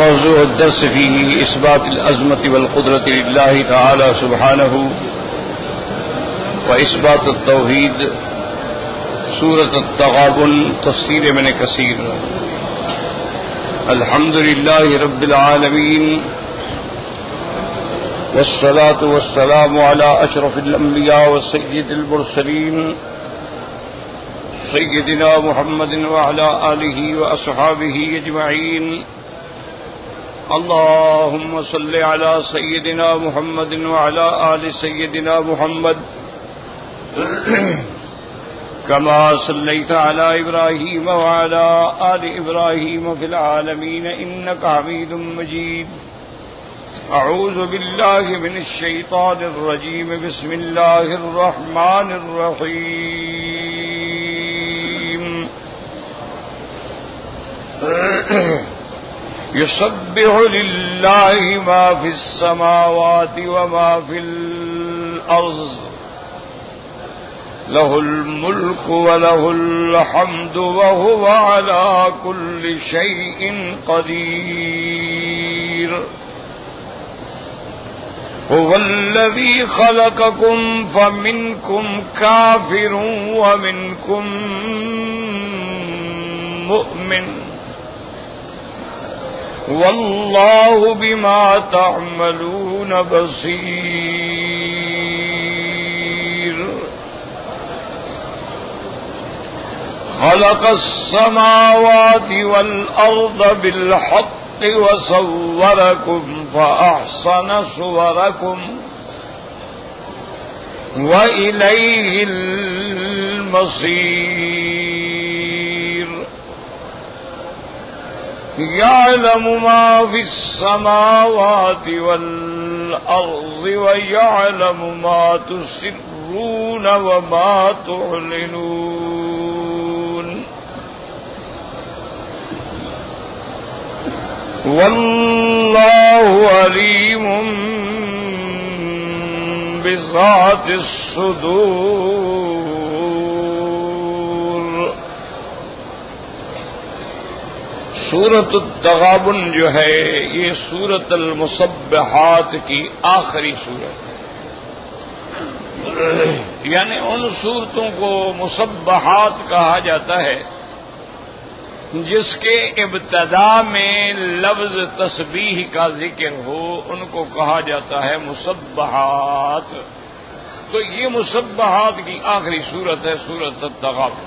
موضوع الدرس فيه إثبات العظمة والقدرة لله تعالى سبحانه وإثبات التوحيد. سورة التغابن تفسير ابن كثير. الحمد لله رب العالمين والصلاة والسلام على أشرف الأنبياء وسيد المرسلين سيدنا محمد وعلى آله وأصحابه أجمعين. اللهم صل على سيدنا محمد وعلى آل سيدنا محمد كما صليت على إبراهيم وعلى آل إبراهيم في العالمين إنك حميد مجيد. أعوذ بالله من الشيطان الرجيم. بسم الله الرحمن الرحيم. يسبح لله ما في السماوات وما في الأرض له الملك وله الحمد وهو على كل شيء قدير. هو الذي خلقكم فمنكم كافر ومنكم مؤمن والله بما تعملون بصير. خلق السماوات والأرض بالحق وصوركم فأحسن صوركم وإليه المصير. يعلم ما في السماوات والأرض ويعلم ما تسرون وما تعلنون والله عليم بذات الصدور. سورۃ التغابن جو ہے یہ سورۃ المسبحات کی آخری سورت ہے، یعنی ان سورتوں کو مسبحات کہا جاتا ہے جس کے ابتدا میں لفظ تسبیح کا ذکر ہو، ان کو کہا جاتا ہے مسبحات. تو یہ مسبحات کی آخری سورت ہے سورۃ التغابن.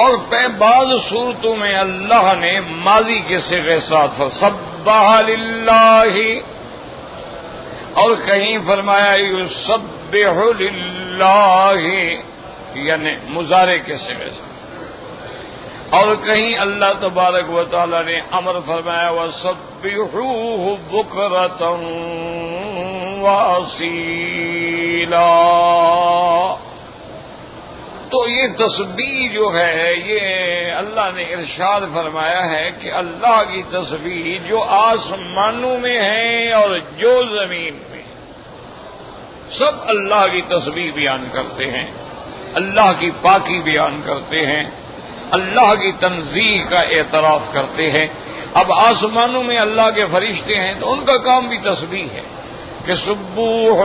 اور بعض صورتوں میں اللہ نے ماضی کے صیغے ساتھ سبح للہ، اور کہیں فرمایا یسبح للہ یعنی مضارع کے صیغے سے، اور کہیں اللہ تبارک و تعالی نے امر فرمایا وسبحوہ بکرۃ واصیلا. تو یہ تسبیح جو ہے یہ اللہ نے ارشاد فرمایا ہے کہ اللہ کی تسبیح جو آسمانوں میں ہے اور جو زمین میں، سب اللہ کی تسبیح بیان کرتے ہیں، اللہ کی پاکی بیان کرتے ہیں، اللہ کی تنزیہ کا اعتراف کرتے ہیں. اب آسمانوں میں اللہ کے فرشتے ہیں تو ان کا کام بھی تسبیح ہے کہ سبوح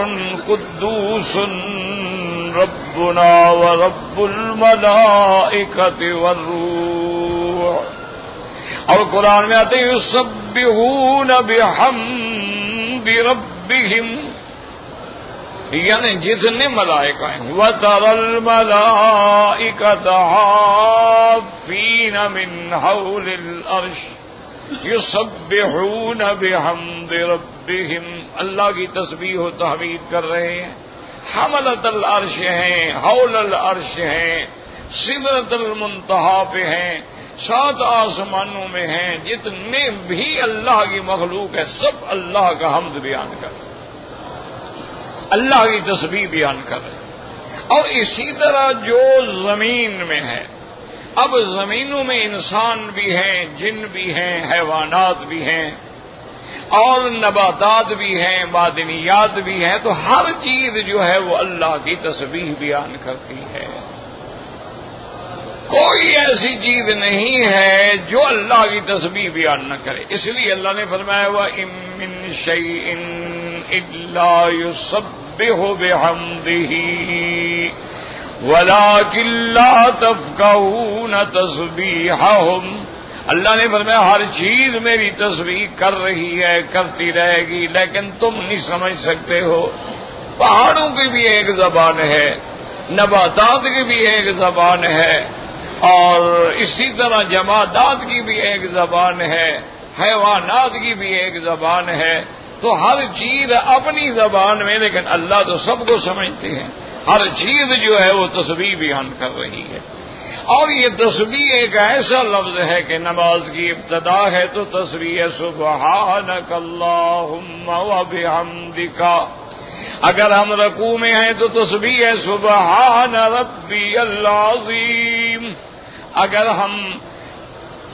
قدوس ربنا ورب الملائکۃ والروح. اور قرآن میں آتے ہیں یسبحون بحمد ربہم، یعنی جتنے ملائکہ ہیں وَتَرَى الْمَلَائِكَةَ حَافِّينَ مِنْ حَوْلِ الْعَرْشِ یسبحون بحمد ربہم، اللہ کی تسبیح و تحمید کر رہے ہیں. حملۃ العرش ہیں، حول العرش ہیں، سدرۃ المنتہا پہ ہیں، 7 آسمانوں میں ہیں. جتنے بھی اللہ کی مخلوق ہے سب اللہ کا حمد بیان کر رہے ہیں، اللہ کی تسبیح بیان کر رہے ہیں. اور اسی طرح جو زمین میں ہے، اب زمینوں میں انسان بھی ہیں، جن بھی ہیں، حیوانات بھی ہیں، اور نباتات بھی ہیں، معدنیات بھی ہیں. تو ہر چیز جو ہے وہ اللہ کی تسبیح بیان کرتی ہے. کوئی ایسی چیز نہیں ہے جو اللہ کی تسبیح بیان نہ کرے. اس لیے اللہ نے فرمایا وَإِن مِّن شَيْءٍ إِلَّا يُسَبِّحُ بِحَمْدِهِ وَلَٰكِن لَّا تَفْقَهُونَ تَسْبِيحَهُمْ. اللہ نے فرمایا ہر چیز میری تسبیح کر رہی ہے، کرتی رہے گی، لیکن تم نہیں سمجھ سکتے ہو. پہاڑوں کی بھی ایک زبان ہے، نباتات کی بھی ایک زبان ہے، اور اسی طرح جمادات کی بھی ایک زبان ہے، حیوانات کی بھی ایک زبان ہے. تو ہر چیز اپنی زبان میں، لیکن اللہ تو سب کو سمجھتے ہیں. ہر چیز جو ہے وہ تسبیح بیان کر رہی ہے. اور یہ تسبیح ایک ایسا لفظ ہے کہ نماز کی ابتدا ہے تو تسبیح سبحانک اللہم وبحمدک. اگر ہم رکوع میں ہیں تو تسبیح ہے سبحان ربی العظیم. اگر ہم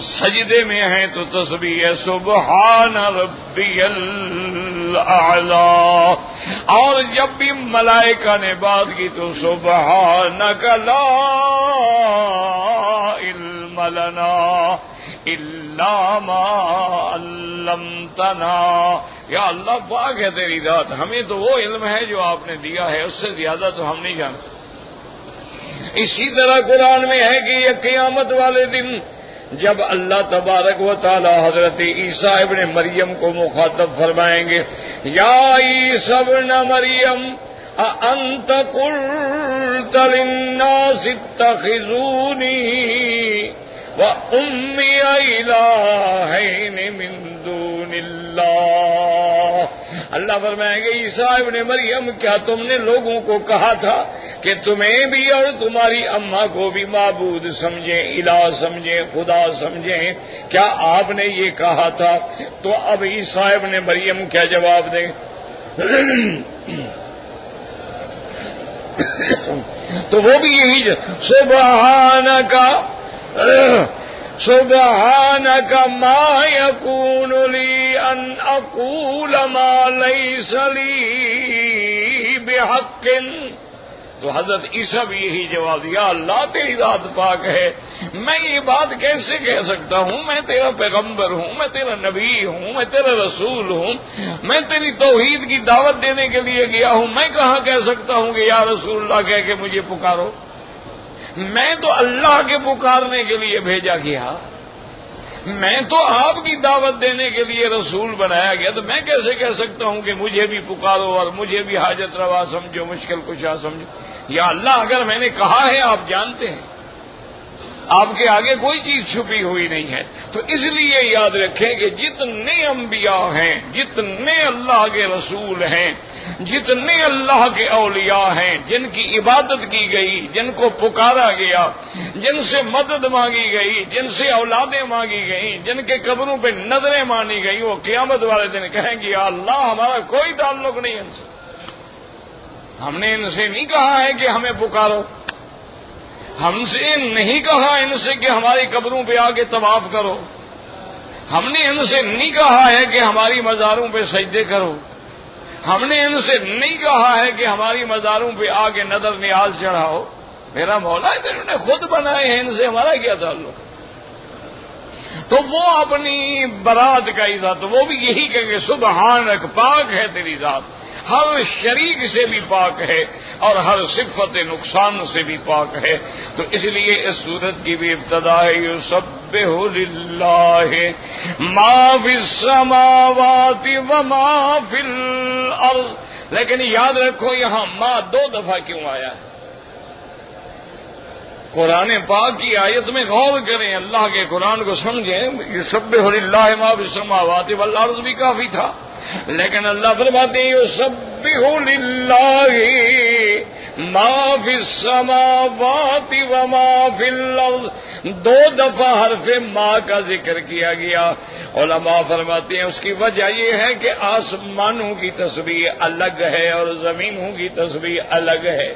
سجدے میں ہیں تو تسبیح ہے سبحان ربی الاعلی. اور جب بھی ملائکہ نے بات کی تو سبحانک لا علم لنا الا ما علمتنا. یا اللہ پاک ہے تیری ذات، ہمیں تو وہ علم ہے جو آپ نے دیا ہے، اس سے زیادہ تو ہم نہیں جانتے. اسی طرح قرآن میں ہے کہ یہ قیامت والے دن جب اللہ تبارک و تعالی حضرت عیسیٰ ابن مریم کو مخاطب فرمائیں گے یا عیسیٰ ابن مریم اَأَنْتَ قُلْتَ لِلنَّاسِ اتَّخِذُونِي وَأُمِّيَ إِلَٰهَيْنِ مِن دُونِ اللَّهِ. اللہ فرمائیں گے عیسیٰ ابن مریم کیا تم نے لوگوں کو کہا تھا کہ تمہیں بھی اور تمہاری اماں کو بھی معبود سمجھیں، الہ سمجھیں، خدا سمجھیں؟ کیا آپ نے یہ کہا تھا؟ تو اب عیسیٰ ابن مریم کیا جواب دیں؟ تو وہ بھی یہی سبحانک ما یکون لی ان اقول ما لیس لی بحق. تو حضرت عیسیٰ بھی یہی جواب دیا اللہ تیری ذات پاک ہے، میں یہ بات کیسے کہہ سکتا ہوں؟ میں تیرا پیغمبر ہوں، میں تیرا نبی ہوں، میں تیرا رسول ہوں، میں تیری توحید کی دعوت دینے کے لیے گیا ہوں. میں کہاں کہہ سکتا ہوں کہ یا رسول اللہ کہہ کے مجھے پکارو؟ میں تو اللہ کے پکارنے کے لیے بھیجا گیا، میں تو آپ کی دعوت دینے کے لیے رسول بنایا گیا. تو میں کیسے کہہ سکتا ہوں کہ مجھے بھی پکارو اور مجھے بھی حاجت روا سمجھو، مشکل کشا سمجھو؟ یا اللہ اگر میں نے کہا ہے آپ جانتے ہیں، آپ کے آگے کوئی چیز چھپی ہوئی نہیں ہے. تو اس لیے یاد رکھیں کہ جتنے انبیاء ہیں، جتنے اللہ کے رسول ہیں، جتنے اللہ کے اولیاء ہیں جن کی عبادت کی گئی، جن کو پکارا گیا، جن سے مدد مانگی گئی، جن سے اولادیں مانگی گئیں، جن کے قبروں پہ نظریں مانی گئیں، وہ قیامت والے دن کہیں گے یا اللہ ہمارا کوئی تعلق نہیں ان سے، ہم نے ان سے نہیں کہا ہے کہ ہمیں پکارو، ہم سے نہیں کہا ان سے کہ ہماری قبروں پہ آ کے طواف کرو، ہم نے ان سے نہیں کہا ہے کہ ہماری مزاروں پہ سجدے کرو، ہم نے ان سے نہیں کہا ہے کہ ہماری مزاروں پہ آ کے نظر نیاز چڑھاؤ. میرا مولا ہے انہوں نے خود بنائے ہیں، ان سے ہمارا کیا تعلق؟ تو وہ اپنی برات کا ہی ذات، وہ بھی یہی کہیں گے سبحانک پاک ہے تیری ذات، ہر شریک سے بھی پاک ہے اور ہر صفت نقصان سے بھی پاک ہے. تو اس لیے اس سورت کی بھی ابتدا ہے یسبح للہ ما فی السماوات وما فی الارض. لیکن یاد رکھو یہاں ما 2 دفعہ کیوں آیا ہے؟ قرآن پاک کی آیت میں غور کریں، اللہ کے قرآن کو سمجھیں. یسبح للہ ما فی السماوات والارض بھی کافی تھا، لیکن اللہ فرماتے ہیں یسبح للہ ما فی السماوات وما فی الارض. 2 دفعہ حرف ما کا ذکر کیا گیا. علماء فرماتے ہیں اس کی وجہ یہ ہے کہ آسمانوں کی تسبیح الگ ہے اور زمینوں کی تسبیح الگ ہے.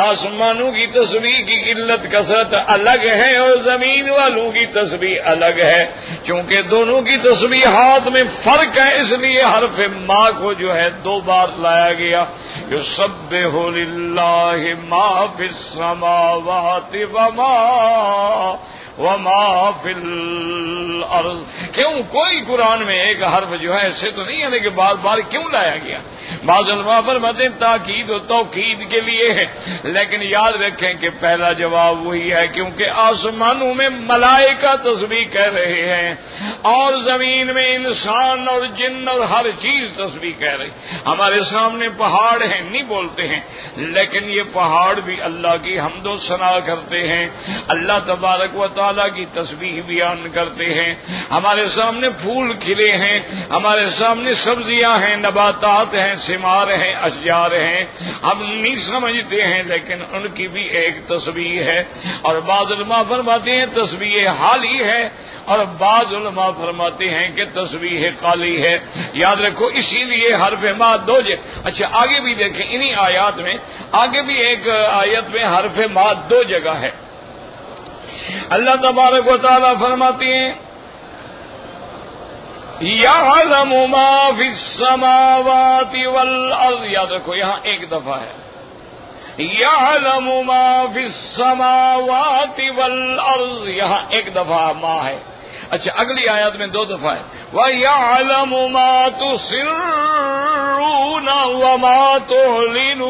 آسمانوں کی تسبیح کی قلت کثرت الگ ہے اور زمین والوں کی تسبیح الگ ہے. چونکہ دونوں کی تسبیحات میں فرق ہے، اس لیے حرف ما کو جو ہے 2 بار لایا گیا. یسبح للہ للہ ما فی السماوات وما فی الارض. کیوں کوئی قرآن میں ایک حرف جو ہے ایسے تو نہیں ہے کہ بار بار کیوں لایا گیا؟ بعض علماء فرماتے ہیں تاکید و توقید کے لیے ہے، لیکن یاد رکھیں کہ پہلا جواب وہی ہے کیونکہ آسمانوں میں ملائکہ تسبیح کہہ رہے ہیں اور زمین میں انسان اور جن اور ہر چیز تسبیح کہہ رہی. ہمارے سامنے پہاڑ ہیں، نہیں بولتے ہیں، لیکن یہ پہاڑ بھی اللہ کی حمد و ثنا کرتے ہیں، اللہ تبارک و تعالی کی تسبیح بیان کرتے ہیں. ہمارے سامنے پھول کھلے ہیں، ہمارے سامنے سبزیاں ہیں، نباتات ہیں، ثمار ہیں، اشجار ہیں، ہم نہیں سمجھتے ہیں لیکن ان کی بھی ایک تسبیح ہے. اور بعض علماء فرماتے ہیں تسبیح حالی ہے اور بعض علماء فرماتے ہیں کہ تسبیح قالی ہے. یاد رکھو اسی لیے حرف ما دو اچھا آگے بھی دیکھیں انہی آیات میں، آگے بھی ایک آیت میں حرف ما دو جگہ ہے. اللہ تبارک و تعالی فرماتے ہیں یعلم ما فی السماوات والارض. یاد رکھو یہاں ایک دفعہ ہے یعلم ما فی السماوات والارض، یہاں ایک دفعہ ما ہے. اچھا اگلی آیات میں دو دفعہ ہے وَيَعْلَمُ مَا تُسِرُّونَ وَمَا تُعْلِنُونَ.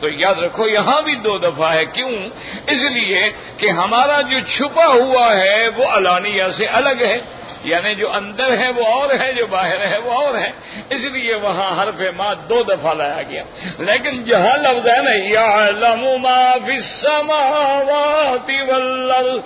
تو یاد رکھو یہاں بھی دو دفعہ ہے. کیوں؟ اس لیے کہ ہمارا جو چھپا ہوا ہے وہ علانیہ سے الگ ہے، یعنی جو اندر ہے وہ اور ہے، جو باہر ہے وہ اور ہے. اس لیے وہاں حرف ما دو دفعہ لایا گیا. لیکن جہاں لفظ ہے نا یعلم ما فی السماوات والارض،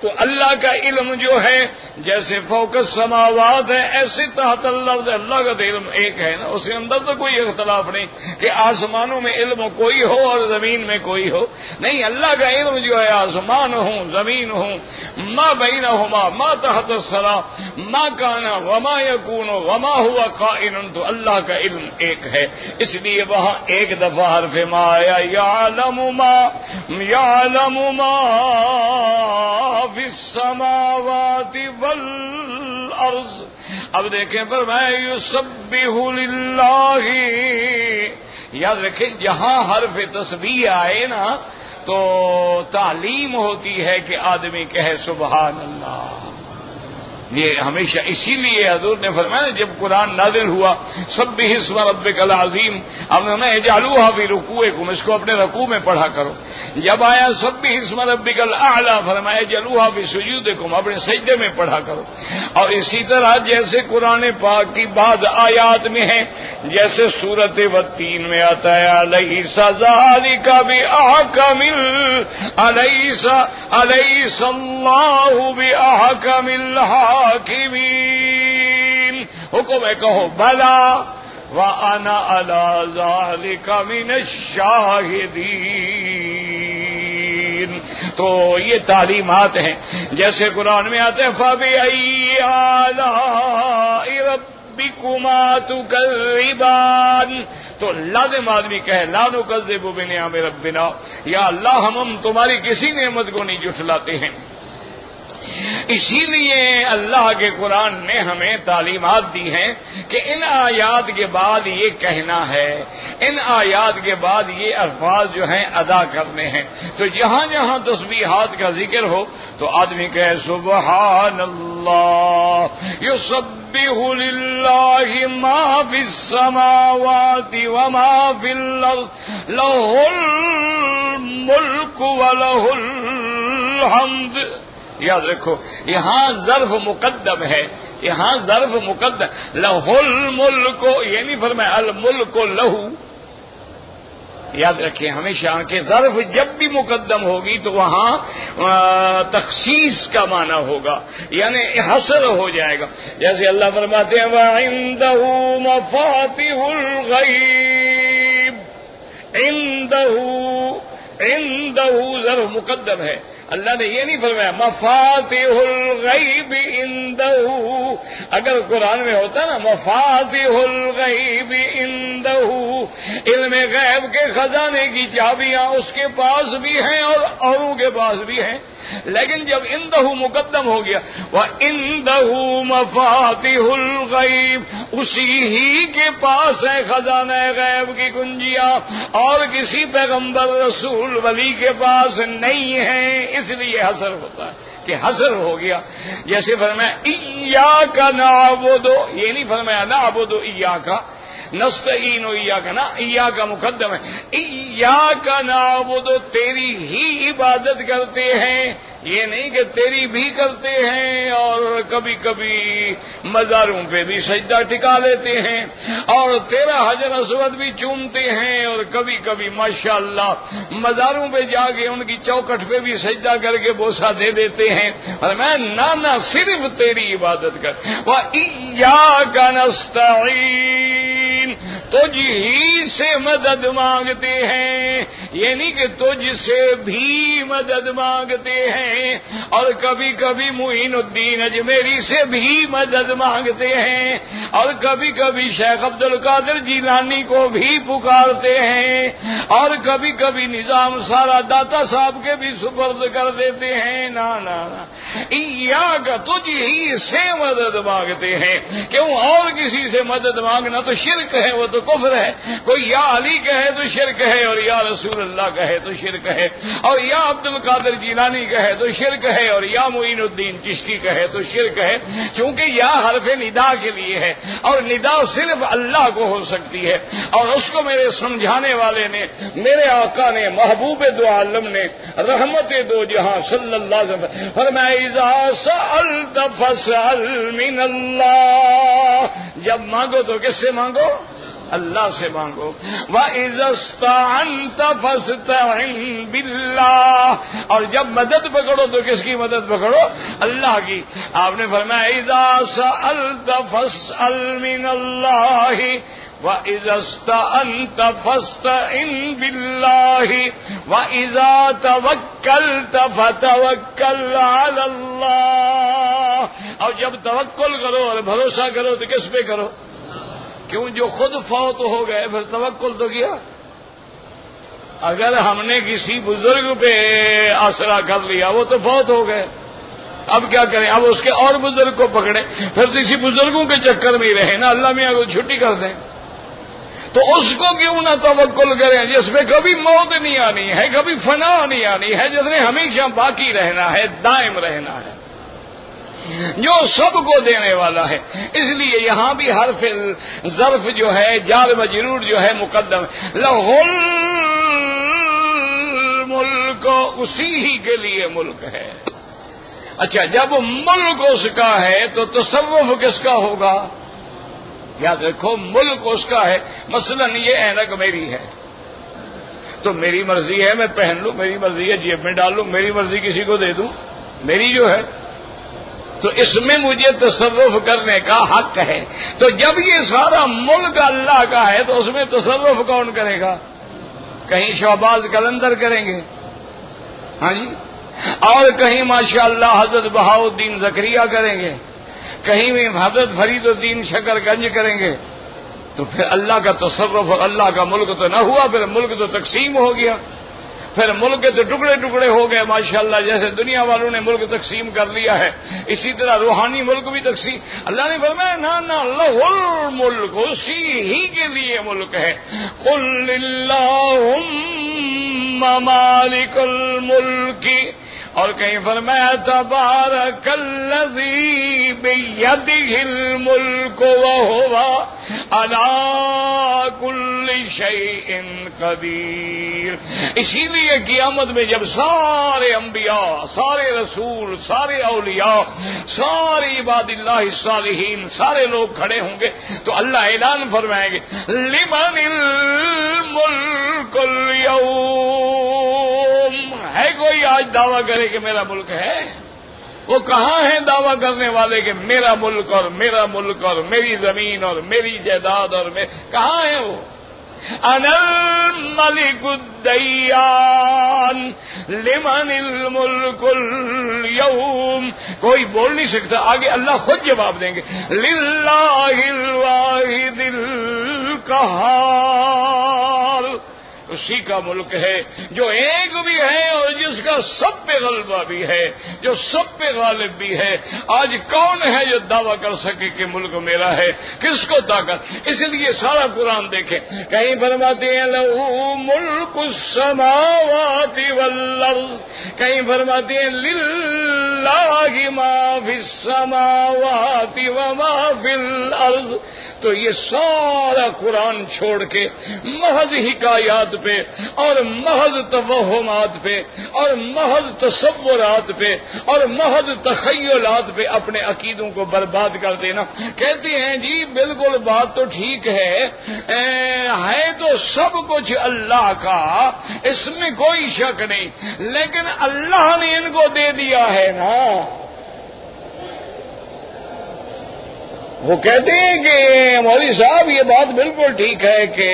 تو اللہ کا علم جو ہے جیسے فوق السماوات ہے ایسے تحت اللفظ اللہ کا علم ایک ہے نا، اس کے اندر تو کوئی اختلاف نہیں کہ آسمانوں میں علم کوئی ہو اور زمین میں کوئی ہو. نہیں، اللہ کا علم جو ہے آسمان ہوں زمین ہوں ما بینہما ما تحت الثری ما کان وما یکون وما ہوا کائن، تو اللہ کا علم ایک ہے. اس لیے وہاں ایک دفعہ حرف ما آیا یعلم ما فی السماوات والارض. اب دیکھیں فرمایا یسبح للہ. یاد رکھیں جہاں حرف تسبیح آئے نا تو تعلیم ہوتی ہے کہ آدمی کہے سبحان اللہ. یہ ہمیشہ اسی لیے حضور نے فرمایا جب قرآن نازل ہوا سبح اسم ربک العظیم، اب نے اجعلوها فی رکوعکم، اس کو اپنے رکوع میں پڑھا کرو. جب آیا سبح اسم ربک الاعلی فرمایا اجعلوها فی سجودکم، اپنے سجدے میں پڑھا کرو. اور اسی طرح جیسے قرآن پاک کی بعض آیات میں ہے، جیسے سورۃ والتین میں آتا ہے الیس ذالک باحکم الیس اللہ باحکم الحاکمین. حکم ہے کہو بلا وانا علی ذالک من الشاہدین. تو یہ تعلیمات ہیں. جیسے قرآن میں آتے ہیں فَبِأَيِّ آلَاءِ رَبِّكُمَا تُكَذِّبَانِ، تو لازم آدمی کہے لا نُكَذِّبُ بِنِعَمِ رَبِّنَا، یا اللہ ہم تمہاری کسی نعمت کو نہیں جھٹلاتے ہیں. اسی لیے اللہ کے قرآن نے ہمیں تعلیمات دی ہیں کہ ان آیات کے بعد یہ کہنا ہے، ان آیات کے بعد یہ الفاظ جو ہیں ادا کرنے ہیں. تو جہاں جہاں تسبیحات کا ذکر ہو تو آدمی کہے سبحان اللہ یسبح للہ ما فی السماوات وما فی الارض لہ الملک ولہ الحمد. یاد رکھو یہاں ظرف مقدم ہے، یہاں ظرف مقدم لہ الملک، یہ نہیں فرمایا الملک لہو. یاد رکھیں ہمیشہ کہ ظرف جب بھی مقدم ہوگی تو وہاں تخصیص کا معنی ہوگا، یعنی حصر ہو جائے گا. جیسے اللہ فرماتے ہیں وَعِندَهُ مَفَاتِحُ الْغَيْبِ، عندہ ظرف مقدم ہے. اللہ نے یہ نہیں فرمایا مفاتح الغیب عندہ. اگر قرآن میں ہوتا نا مفاتح الغیب عندہ، علم غیب کے خزانے کی چابیاں اس کے پاس بھی ہیں اور اوروں کے پاس بھی ہیں، لیکن جب اندہ مقدم ہو گیا وَإِندَهُ مَفَاتِحُ الْغَيْبِ، اسی ہی کے پاس ہے خزانہ غیب کی کنجیاں، اور کسی پیغمبر رسول ولی کے پاس نہیں ہے، اس لیے حصر ہوتا ہے کہ حصر ہو گیا. جیسے فرمایا ایاک نعبد، یہ نہیں فرمایا نعبد ایاک، نستعین ایاک، نا ایاک مقدم ہے. ایاک نعبد، تیری ہی عبادت کرتے ہیں، یہ نہیں کہ تیری بھی کرتے ہیں اور کبھی کبھی مزاروں پہ بھی سجدہ ٹکا لیتے ہیں اور تیرا حجر اسود بھی چومتے ہیں اور کبھی کبھی ماشاءاللہ مزاروں پہ جا کے ان کی چوکٹ پہ بھی سجدہ کر کے بوسہ دے دیتے ہیں. اور میں نانا صرف تیری عبادت کر. وَإِيَّاكَ نَسْتَعِينُ، تجھ ہی سے مدد مانگتے ہیں، یہ نہیں کہ تجھ سے بھی مدد مانگتے ہیں، اور کبھی کبھی معین الدین اجمیری سے بھی مدد مانگتے ہیں، اور کبھی کبھی شیخ عبد القادر جیلانی کو بھی پکارتے ہیں، اور کبھی کبھی نظام سارا داتا صاحب کے بھی سپرد کر دیتے ہیں. نا نا نا، ایاک، تجھ ہی سے مدد مانگتے ہیں. کیوں اور کسی سے مدد مانگنا تو شرک ہے، وہ تو کفر ہے. کوئی یا علی کہے تو شرک ہے، اور یا رسول اللہ کہے تو شرک ہے، اور یا عبد القادر جیلانی کہے تو شرک ہے، اور یا معین الدین چشتی کہے تو شرک ہے. کیونکہ یا حرف ندا کے لیے ہے، اور ندا صرف اللہ کو ہو سکتی ہے، اور اس کو میرے سمجھانے والے نے، میرے آقا نے، محبوب دو عالم نے، رحمت دو جہاں صلی اللہ علیہ وسلم فرمایا اذا سألت فاسأل من اللہ، جب مانگو تو کس سے مانگو؟ اللہ سے مانگو. وَإِذَا اسْتَعَنْتَ فَاسْتَعِنْ بِاللَّهِ، اور جب مدد پکڑو تو کس کی مدد پکڑو؟ اللہ کی. آپ نے فرمایا اِذَا سَأَلْتَ فَاسْأَلْ مِنَ اللَّهِ وَإِذَا اسْتَعَنْتَ فَاسْتَعِنْ بِاللَّهِ وَإِذَا تَوَكَّلْتَ فَتَوَكَّلْ عَلَى اللَّهِ، اور جب توکل کرو اور بھروسہ کرو تو کس پہ کرو؟ کیوں؟ جو خود فوت ہو گئے پھر توکل تو کیا. اگر ہم نے کسی بزرگ پہ آسرا کر لیا وہ تو فوت ہو گئے، اب کیا کریں؟ اب اس کے اور بزرگ کو پکڑے، پھر تو اسی بزرگوں کے چکر میں ہی رہے نا. اللہ میاں کو چھٹی کر دیں تو اس کو کیوں نہ توکل کریں جس میں کبھی موت نہیں آنی ہے، کبھی فنا نہیں آنی ہے، جس نے ہمیشہ باقی رہنا ہے، دائم رہنا ہے، جو سب کو دینے والا ہے. اس لیے یہاں بھی حرف ظرف جو ہے جار مجرور جو ہے مقدم، لہ الملک، اسی ہی کے لیے ملک ہے. اچھا، جب ملک اس کا ہے تو تصرف کس کا ہوگا؟ یاد رکھو ملک اس کا ہے. مثلا یہ اینک میری ہے تو میری مرضی ہے میں پہن لوں، میری مرضی ہے جیب میں ڈال لوں، میری مرضی کسی کو دے دوں، میری جو ہے، تو اس میں مجھے تصرف کرنے کا حق ہے. تو جب یہ سارا ملک اللہ کا ہے تو اس میں تصرف کون کرے گا؟ کہیں شہباز قلندر کریں گے، ہاں جی، اور کہیں ماشاءاللہ حضرت بہاؤالدین زکریا کریں گے، کہیں بھی حضرت فرید الدین شکر گنج کریں گے. تو پھر اللہ کا تصرف اور اللہ کا ملک تو نہ ہوا، پھر ملک تو تقسیم ہو گیا، پھر ملک کے تو ٹکڑے ٹکڑے ہو گئے. ماشاءاللہ جیسے دنیا والوں نے ملک تقسیم کر لیا ہے اسی طرح روحانی ملک بھی تقسیم. اللہ نے فرمایا نا نا لہ الملک، اسی ہی کے لیے ملک ہے. قل اللہم مالک الملک، اور کہیں فرمایا تبارک الذی بیدہ الملک وہو علی کل شیء قدیر. اسی لیے قیامت میں جب سارے انبیاء، سارے رسول، سارے اولیاء، سارے عباد اللہ الصالحین، سارے لوگ کھڑے ہوں گے تو اللہ اعلان فرمائیں گے لمن الملک اليوم. ہے کوئی آج دعویٰ کرے کہ میرا ملک ہے؟ وہ کہاں ہیں دعویٰ کرنے والے کہ میرا ملک اور میرا ملک اور میری زمین اور میری جائیداد اور کہاں ہیں وہ؟ انا الملک الدیان لمن الملک اليوم. کوئی بول نہیں سکتا، آگے اللہ خود جواب دیں گے للہ الواحد القہار. اسی کا ملک ہے جو ایک بھی ہے اور جس کا سب پہ غلبہ بھی ہے، جو سب پہ غالب بھی ہے۔ آج کون ہے جو دعویٰ کر سکے کہ ملک میرا ہے؟ کس کو طاقت؟ اس لیے سارا قرآن دیکھیں، کہیں فرماتے ہیں لہو ملک السماوات والارض، کہیں فرماتے ہیں للہ ما فی السماوات وما فی الارض۔ تو یہ سارا قرآن چھوڑ کے محض حکایات پہ اور محض توہمات پہ اور محض تصورات پہ اور محض تخیلات پہ اپنے عقیدوں کو برباد کر دینا۔ کہتے ہیں جی بالکل بات تو ٹھیک ہے تو سب کچھ اللہ کا، اس میں کوئی شک نہیں، لیکن اللہ نے ان کو دے دیا ہے نا۔ وہ کہتے ہیں کہ مولوی صاحب یہ بات بالکل ٹھیک ہے کہ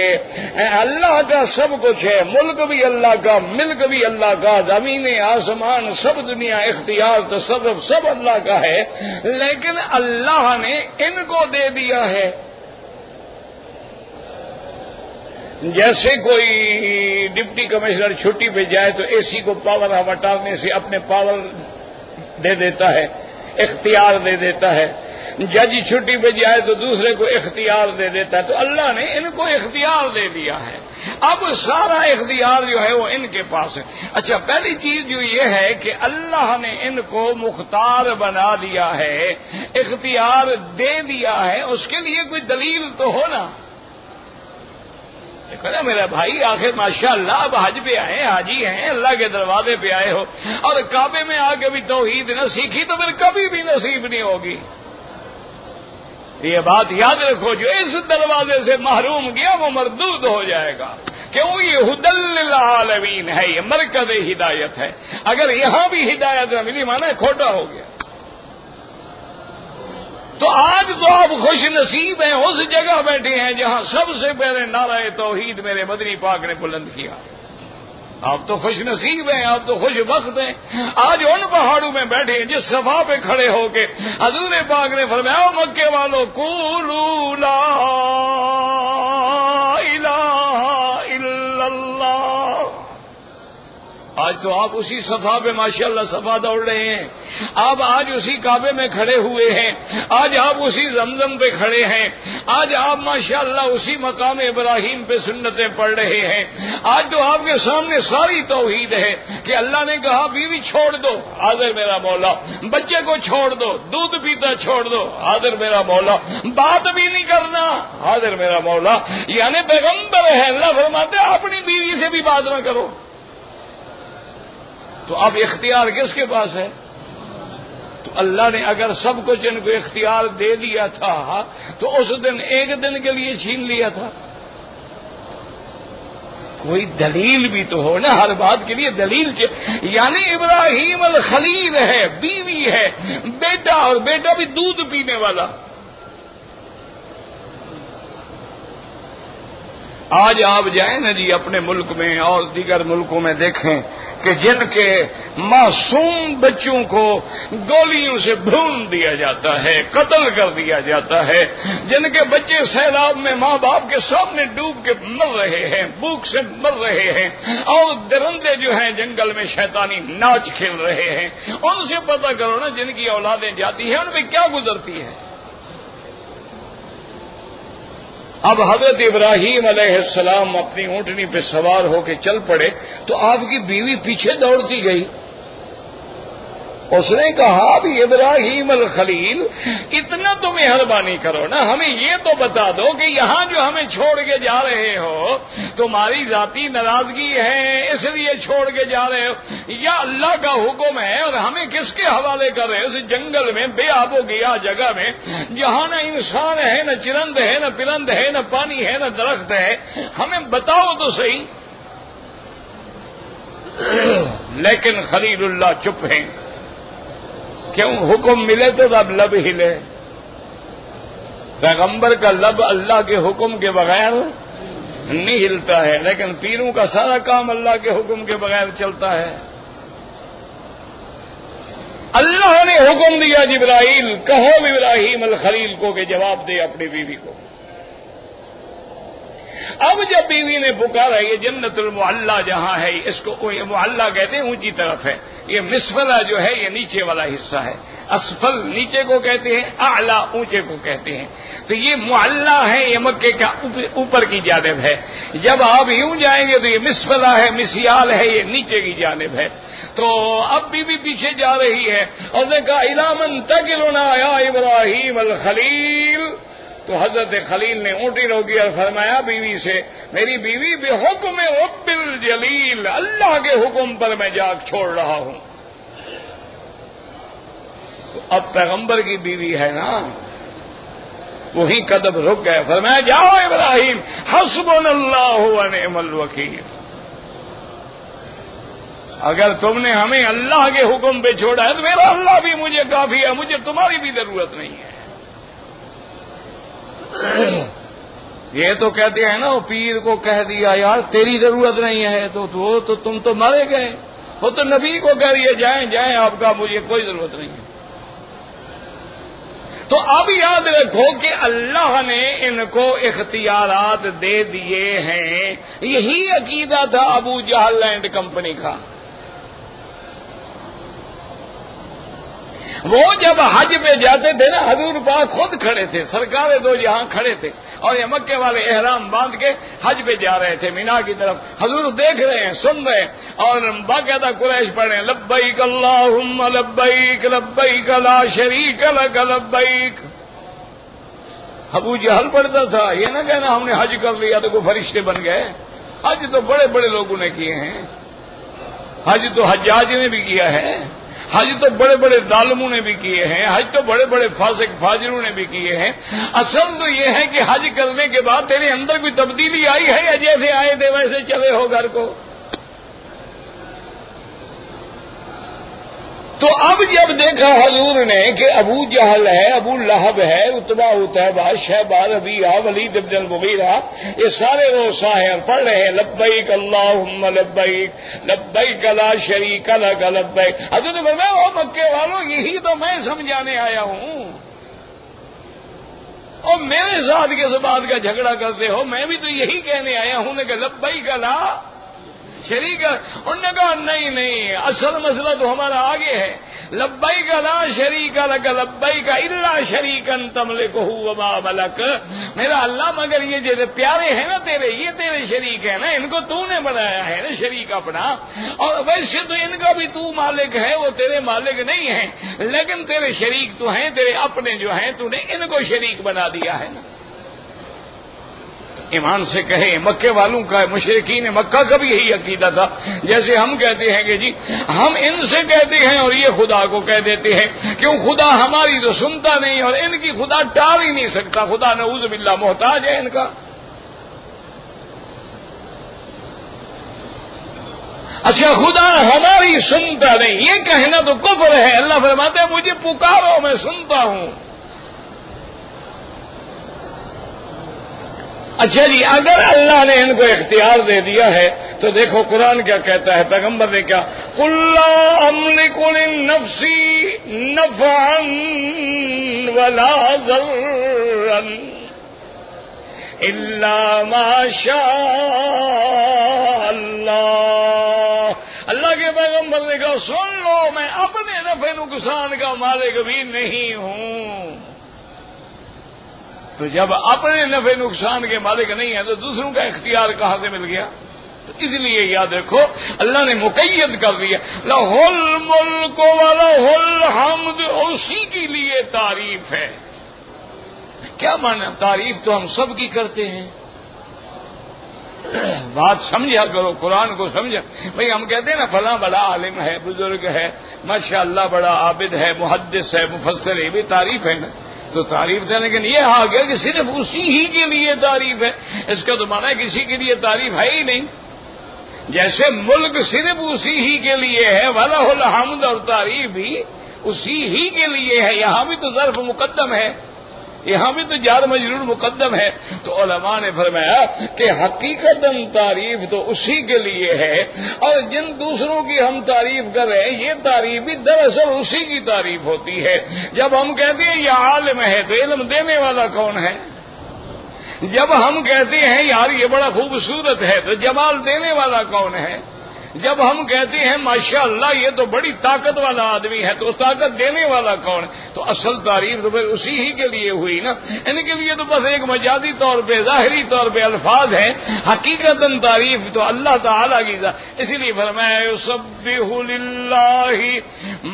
اللہ کا سب کچھ ہے، ملک بھی اللہ کا، ملک بھی اللہ کا، زمین آسمان سب دنیا اختیار تصرف سب اللہ کا ہے، لیکن اللہ نے ان کو دے دیا ہے۔ جیسے کوئی ڈپٹی کمشنر چھٹی پہ جائے تو اے سی کو پاور ہٹانے سے اپنے پاور دے دیتا ہے، اختیار دے دیتا ہے، جج چھٹی پہ جائے تو دوسرے کو اختیار دے دیتا ہے، تو اللہ نے ان کو اختیار دے دیا ہے۔ اب سارا اختیار جو ہے وہ ان کے پاس ہے۔ اچھا، پہلی چیز جو یہ ہے کہ اللہ نے ان کو مختار بنا دیا ہے، اختیار دے دیا ہے، اس کے لیے کوئی دلیل تو ہو نا۔ دیکھو نا میرا بھائی، آخر ماشاءاللہ اب حج پہ آئے، حاجی ہیں، اللہ کے دروازے پہ آئے ہو اور کعبے میں آ کے بھی توحید نہ سیکھی تو پھر کبھی بھی نصیب نہیں ہوگی۔ یہ بات یاد رکھو، جو اس دروازے سے محروم گیا وہ مردود ہو جائے گا، کیوں؟ یہ ہدی للعالمین ہے، یہ مرکز ہدایت ہے۔ اگر یہاں بھی ہدایت نہ ملی مانا کھوٹا ہو گیا۔ تو آج تو آپ خوش نصیب ہیں، اس جگہ بیٹھے ہیں جہاں سب سے پہلے نعرہ توحید میرے مدنی پاک نے بلند کیا۔ آپ تو خوش نصیب ہیں، آپ تو خوش بخت ہیں۔ آج ان پہاڑوں میں بیٹھے ہیں جس صفا پہ کھڑے ہو کے حضور پاک نے فرمایا مکے والوں قولوا لا الہ الا اللہ۔ آج تو آپ اسی صفا پہ ماشاءاللہ صفا دوڑ رہے ہیں، آپ آج اسی کعبے میں کھڑے ہوئے ہیں، آج آپ اسی زمزم پہ کھڑے ہیں، آج آپ ماشاءاللہ اسی مقام ابراہیم پہ سنتیں پڑھ رہے ہیں۔ آج تو آپ کے سامنے ساری توحید ہے کہ اللہ نے کہا بیوی چھوڑ دو، حاضر میرا مولا، بچے کو چھوڑ دو، دودھ پیتا چھوڑ دو، حاضر میرا مولا، بات بھی نہیں کرنا، حاضر میرا مولا۔ یعنی پیغمبر ہے، اللہ فرماتے اپنی بیوی سے بھی بات نہ کرو۔ تو اب اختیار کس کے پاس ہے؟ تو اللہ نے اگر سب کچھ ان کو اختیار دے دیا تھا تو اس دن ایک دن کے لیے چھین لیا تھا؟ کوئی دلیل بھی تو ہو نا، ہر بات کے لیے دلیل یعنی ابراہیم الخلیل ہے، بیوی ہے، بیٹا، اور بیٹا بھی دودھ پینے والا۔ آج آپ جائیں نا جی اپنے ملک میں اور دیگر ملکوں میں دیکھیں کہ جن کے معصوم بچوں کو گولیوں سے بھون دیا جاتا ہے، قتل کر دیا جاتا ہے، جن کے بچے سیلاب میں ماں باپ کے سامنے ڈوب کے مر رہے ہیں، بھوک سے مر رہے ہیں، اور درندے جو ہیں جنگل میں شیطانی ناچ کھیل رہے ہیں، ان سے پتہ کرو نا جن کی اولادیں جاتی ہیں ان پہ کیا گزرتی ہے۔ اب حضرت ابراہیم علیہ السلام اپنی اونٹنی پہ سوار ہو کے چل پڑے تو آپ کی بیوی پیچھے دوڑتی گئی۔ اس نے کہا ابھی ابراہیم الخلیل اتنا تو مہربانی کرو نا، ہمیں یہ تو بتا دو کہ یہاں جو ہمیں چھوڑ کے جا رہے ہو تمہاری ذاتی ناراضگی ہے اس لیے چھوڑ کے جا رہے ہو، یا اللہ کا حکم ہے، اور ہمیں کس کے حوالے کر رہے ہو؟ اس جنگل میں بے آب و گیا جگہ میں جہاں نہ انسان ہے، نہ چرند ہے، نہ پرند ہے، نہ پانی ہے، نہ درخت ہے، ہمیں بتاؤ تو صحیح۔ لیکن خلیل اللہ چپ ہیں، کیوں؟ حکم ملے تو اب لب ہلے۔ پیغمبر کا لب اللہ کے حکم کے بغیر نہیں ہلتا ہے، لیکن پیروں کا سارا کام اللہ کے حکم کے بغیر چلتا ہے۔ اللہ نے حکم دیا جبرائیل کہو ابراہیم الخلیل کو کہ جواب دے اپنی بیوی کو۔ اب جب بیوی نے پکارا، یہ جنت المعلا جہاں ہے، اس کو یہ معلا کہتے ہیں، اونچی طرف ہے، یہ مسفلہ جو ہے یہ نیچے والا حصہ ہے، اسفل نیچے کو کہتے ہیں، اعلی اونچے کو کہتے ہیں، تو یہ معلا ہے، یہ مکے کا اوپر کی جانب ہے، جب آپ یوں جائیں گے تو یہ مسفلہ ہے، مسیال ہے، یہ نیچے کی جانب ہے۔ تو اب بیوی پیچھے جا رہی ہے اور نے کہا الی من تکلنا یا ابراہیم الخلیل، تو حضرت خلیل نے اونٹی روکی اور فرمایا بیوی سے، میری بیوی بحکم رب الجلیل، اللہ کے حکم پر میں جاگ چھوڑ رہا ہوں۔ تو اب پیغمبر کی بیوی ہے نا، وہی قدم رک گئے، فرمایا جاؤ ابراہیم، حسبنا اللہ ونعم الوکیل، اگر تم نے ہمیں اللہ کے حکم پہ چھوڑا ہے تو میرا اللہ بھی مجھے کافی ہے، مجھے تمہاری بھی ضرورت نہیں ہے۔ یہ تو کہتے ہیں نا، وہ پیر کو کہہ دیا یار تیری ضرورت نہیں ہے تو تم تو مرے گئے، وہ تو نبی کو کہہ رہی ہے جائیں جائیں آپ کا، مجھے کوئی ضرورت نہیں ہے۔ تو اب یاد رکھو کہ اللہ نے ان کو اختیارات دے دیے ہیں، یہی عقیدہ تھا ابو جہل اینڈ کمپنی کا۔ وہ جب حج پہ جاتے تھے نا، حضور پاک خود کھڑے تھے، سرکار دو جہاں کھڑے تھے، اور یہ مکے والے احرام باندھ کے حج پہ جا رہے تھے مینا کی طرف، حضور دیکھ رہے ہیں، سن رہے ہیں، اور باقاعدہ قریش پڑھ رہے ہیں لبیک اللہم لبیک لبیک لا شریک لک لبیک۔ ابو جہل پڑھتا تھا، یہ نہ کہنا ہم نے حج کر لیا تو کوئی فرشتے بن گئے، حج تو بڑے بڑے لوگوں نے کیے ہیں، حج تو حجاج نے بھی کیا ہے، حج تو بڑے بڑے ظالموں نے بھی کیے ہیں، حج تو بڑے بڑے فاسق فاجروں نے بھی کیے ہیں۔ اصل تو یہ ہے کہ حج کرنے کے بعد تیرے اندر کوئی تبدیلی آئی ہے یا جیسے آئے تھے ویسے چلے ہو گھر کو؟ تو اب جب دیکھا حضور نے کہ ابو جہل ہے، ابو لہب ہے، عتبہ عتیبہ، شیبہ، ربیعہ، ولید بن المغیرہ، یہ سارے روسا ہیں اور پڑھ رہے ہیں لبیک اللہم لبیک لبیک لا شریک لک لبیک۔ حضرت نے فرمایا او مکے والوں، یہی تو میں سمجھانے آیا ہوں، اور میرے ساتھ کس بات کا جھگڑا کرتے ہو؟ میں بھی تو یہی کہنے آیا ہوں کہ لبیک لا شریک۔ انہوں نے کہا نہیں، اصل مسئلہ تو ہمارا آگے ہے، لبیک لا شریک لک لبیک الا شریکا تملکہ وما ملک۔ میرا اللہ مگر یہ جو پیارے ہیں نا تیرے، یہ تیرے شریک ہیں نا، ان کو تو نے بنایا ہے نا شریک اپنا، اور ویسے تو ان کا بھی تو مالک ہے، وہ تیرے مالک نہیں ہیں، لیکن تیرے شریک تو ہیں، تیرے اپنے جو ہیں تو نے ان کو شریک بنا دیا ہے نا۔ ایمان سے کہیں مکے والوں کا، مشرکین مکہ کا بھی یہی عقیدہ تھا، جیسے ہم کہتے ہیں کہ جی ہم ان سے کہتے ہیں اور یہ خدا کو کہہ دیتے ہیں، کیوں خدا ہماری تو سنتا نہیں اور ان کی خدا ٹال ہی نہیں سکتا، خدا نعوذ باللہ محتاج ہے ان کا۔ اچھا خدا ہماری سنتا نہیں، یہ کہنا تو کفر ہے۔ اللہ فرماتا ہے مجھے پکارو میں سنتا ہوں۔ اچھا جی، اگر اللہ نے ان کو اختیار دے دیا ہے تو دیکھو قرآن کیا کہتا ہے، پیغمبر نے کیا، قُل لَا أَمْلِكُ لِلنَّفْسِ نَفْعًا وَلَا ضَرًّا إِلَّا مَا شَاءَ اللَّهُ۔ اللہ کے پیغمبر نے کہا سن لو، میں اپنے نفع نقصان کا مالک بھی نہیں ہوں۔ تو جب اپنے نفع نقصان کے مالک نہیں ہے تو دوسروں کا اختیار کہاں سے مل گیا؟ تو اس لیے یاد رکھو اللہ نے مقید کر دیا، لَهُ الْمُلْكُ وَلَهُ الْحَمْدُ، اسی کے لیے تعریف ہے۔ کیا معنی؟ تعریف تو ہم سب کی کرتے ہیں، بات سمجھا کرو، قرآن کو سمجھا۔ بھئی ہم کہتے ہیں نا فلاں بڑا عالم ہے، بزرگ ہے، ماشاءاللہ بڑا عابد ہے، محدث ہے، مفسر ہے، یہ بھی تعریف ہے نا، تو تعریف ہے، لیکن یہ آ گیا کہ صرف اسی ہی کے لیے تعریف ہے، اس کا تو معنی ہے کسی کے لیے تعریف ہے ہی نہیں۔ جیسے ملک صرف اسی ہی کے لیے ہے، وَلَهُ الْحَمْدُ، اور تعریف بھی اسی ہی کے لیے ہے، یہاں بھی تو ظرف مقدم ہے، یہاں بھی تو جار مجرور مقدم ہے۔ تو علماء نے فرمایا کہ حقیقتاً تعریف تو اسی کے لیے ہے، اور جن دوسروں کی ہم تعریف کر رہے ہیں یہ تعریف بھی دراصل اسی کی تعریف ہوتی ہے۔ جب ہم کہتے ہیں یہ عالم ہے تو علم دینے والا کون ہے؟ جب ہم کہتے ہیں یار یہ بڑا خوبصورت ہے تو جمال دینے والا کون ہے؟ جب ہم کہتے ہیں ماشاء اللہ یہ تو بڑی طاقت والا آدمی ہے تو طاقت دینے والا کون؟ تو اصل تعریف تو پھر اسی ہی کے لیے ہوئی نا. ان کے لیے تو بس ایک مجازی طور پہ ظاہری طور پہ الفاظ ہیں، حقیقتاً تعریف تو اللہ تعالیٰ کی ذات. اسی لیے فرمایا یسبح للہ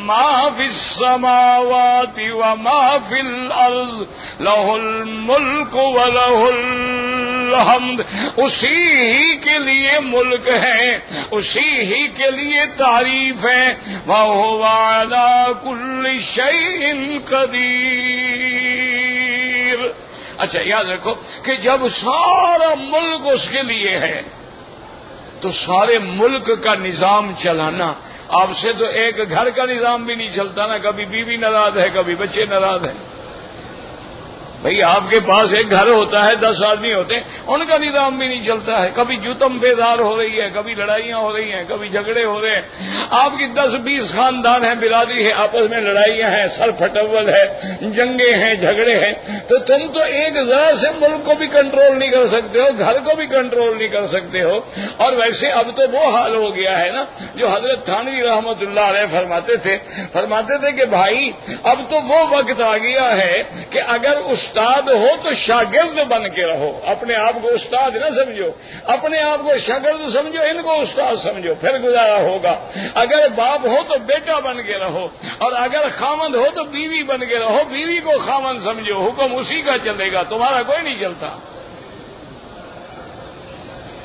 ما فی السماوات وما فی الارض لہ الملک ولہ الحمد. اسی ہی کے لیے ملک ہے، اسی ہی کے لیے تعریف ہے. وَهُوَ عَلَى كُلِّ شَيْءٍ قَدِيرٌ. اچھا یاد رکھو کہ جب سارا ملک اس کے لیے ہے تو سارے ملک کا نظام چلانا، آپ سے تو ایک گھر کا نظام بھی نہیں چلتا نا. کبھی بیوی ناراض ہے، کبھی بچے ناراض ہیں. بھئی آپ کے پاس ایک گھر ہوتا ہے، 10 آدمی ہوتے ہیں، ان کا نظام بھی نہیں چلتا ہے. کبھی جتم بیدار ہو رہی ہے، کبھی لڑائیاں ہو رہی ہیں، کبھی جھگڑے ہو رہے ہیں. آپ کی 10-20 خاندان ہیں، برادری ہے، آپس میں لڑائیاں ہیں، سر پھٹول ہے، جنگیں ہیں، جھگڑے ہیں. تو تم تو ایک ذرا سے ملک کو بھی کنٹرول نہیں کر سکتے ہو، گھر کو بھی کنٹرول نہیں کر سکتے ہو. اور ویسے اب تو وہ حال ہو گیا ہے نا جو حضرت تھانوی رحمت اللہ علیہ فرماتے تھے کہ بھائی اب تو وہ وقت آ گیا ہے کہ اگر استاد ہو تو شاگرد بن کے رہو. اپنے آپ کو استاد نہ سمجھو، اپنے آپ کو شاگرد سمجھو، ان کو استاد سمجھو، پھر گزارا ہوگا. اگر باپ ہو تو بیٹا بن کے رہو، اور اگر خامند ہو تو بیوی بن کے رہو. بیوی کو خامند سمجھو، حکم اسی کا چلے گا، تمہارا کوئی نہیں چلتا.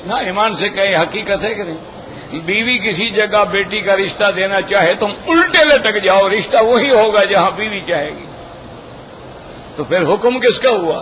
نہ ایمان سے کہے حقیقت ہے کہ نہیں؟ بیوی کسی جگہ بیٹی کا رشتہ دینا چاہے تم الٹے لٹک جاؤ، رشتہ وہی ہوگا جہاں بیوی چاہے گی. تو پھر حکم کس کا ہوا؟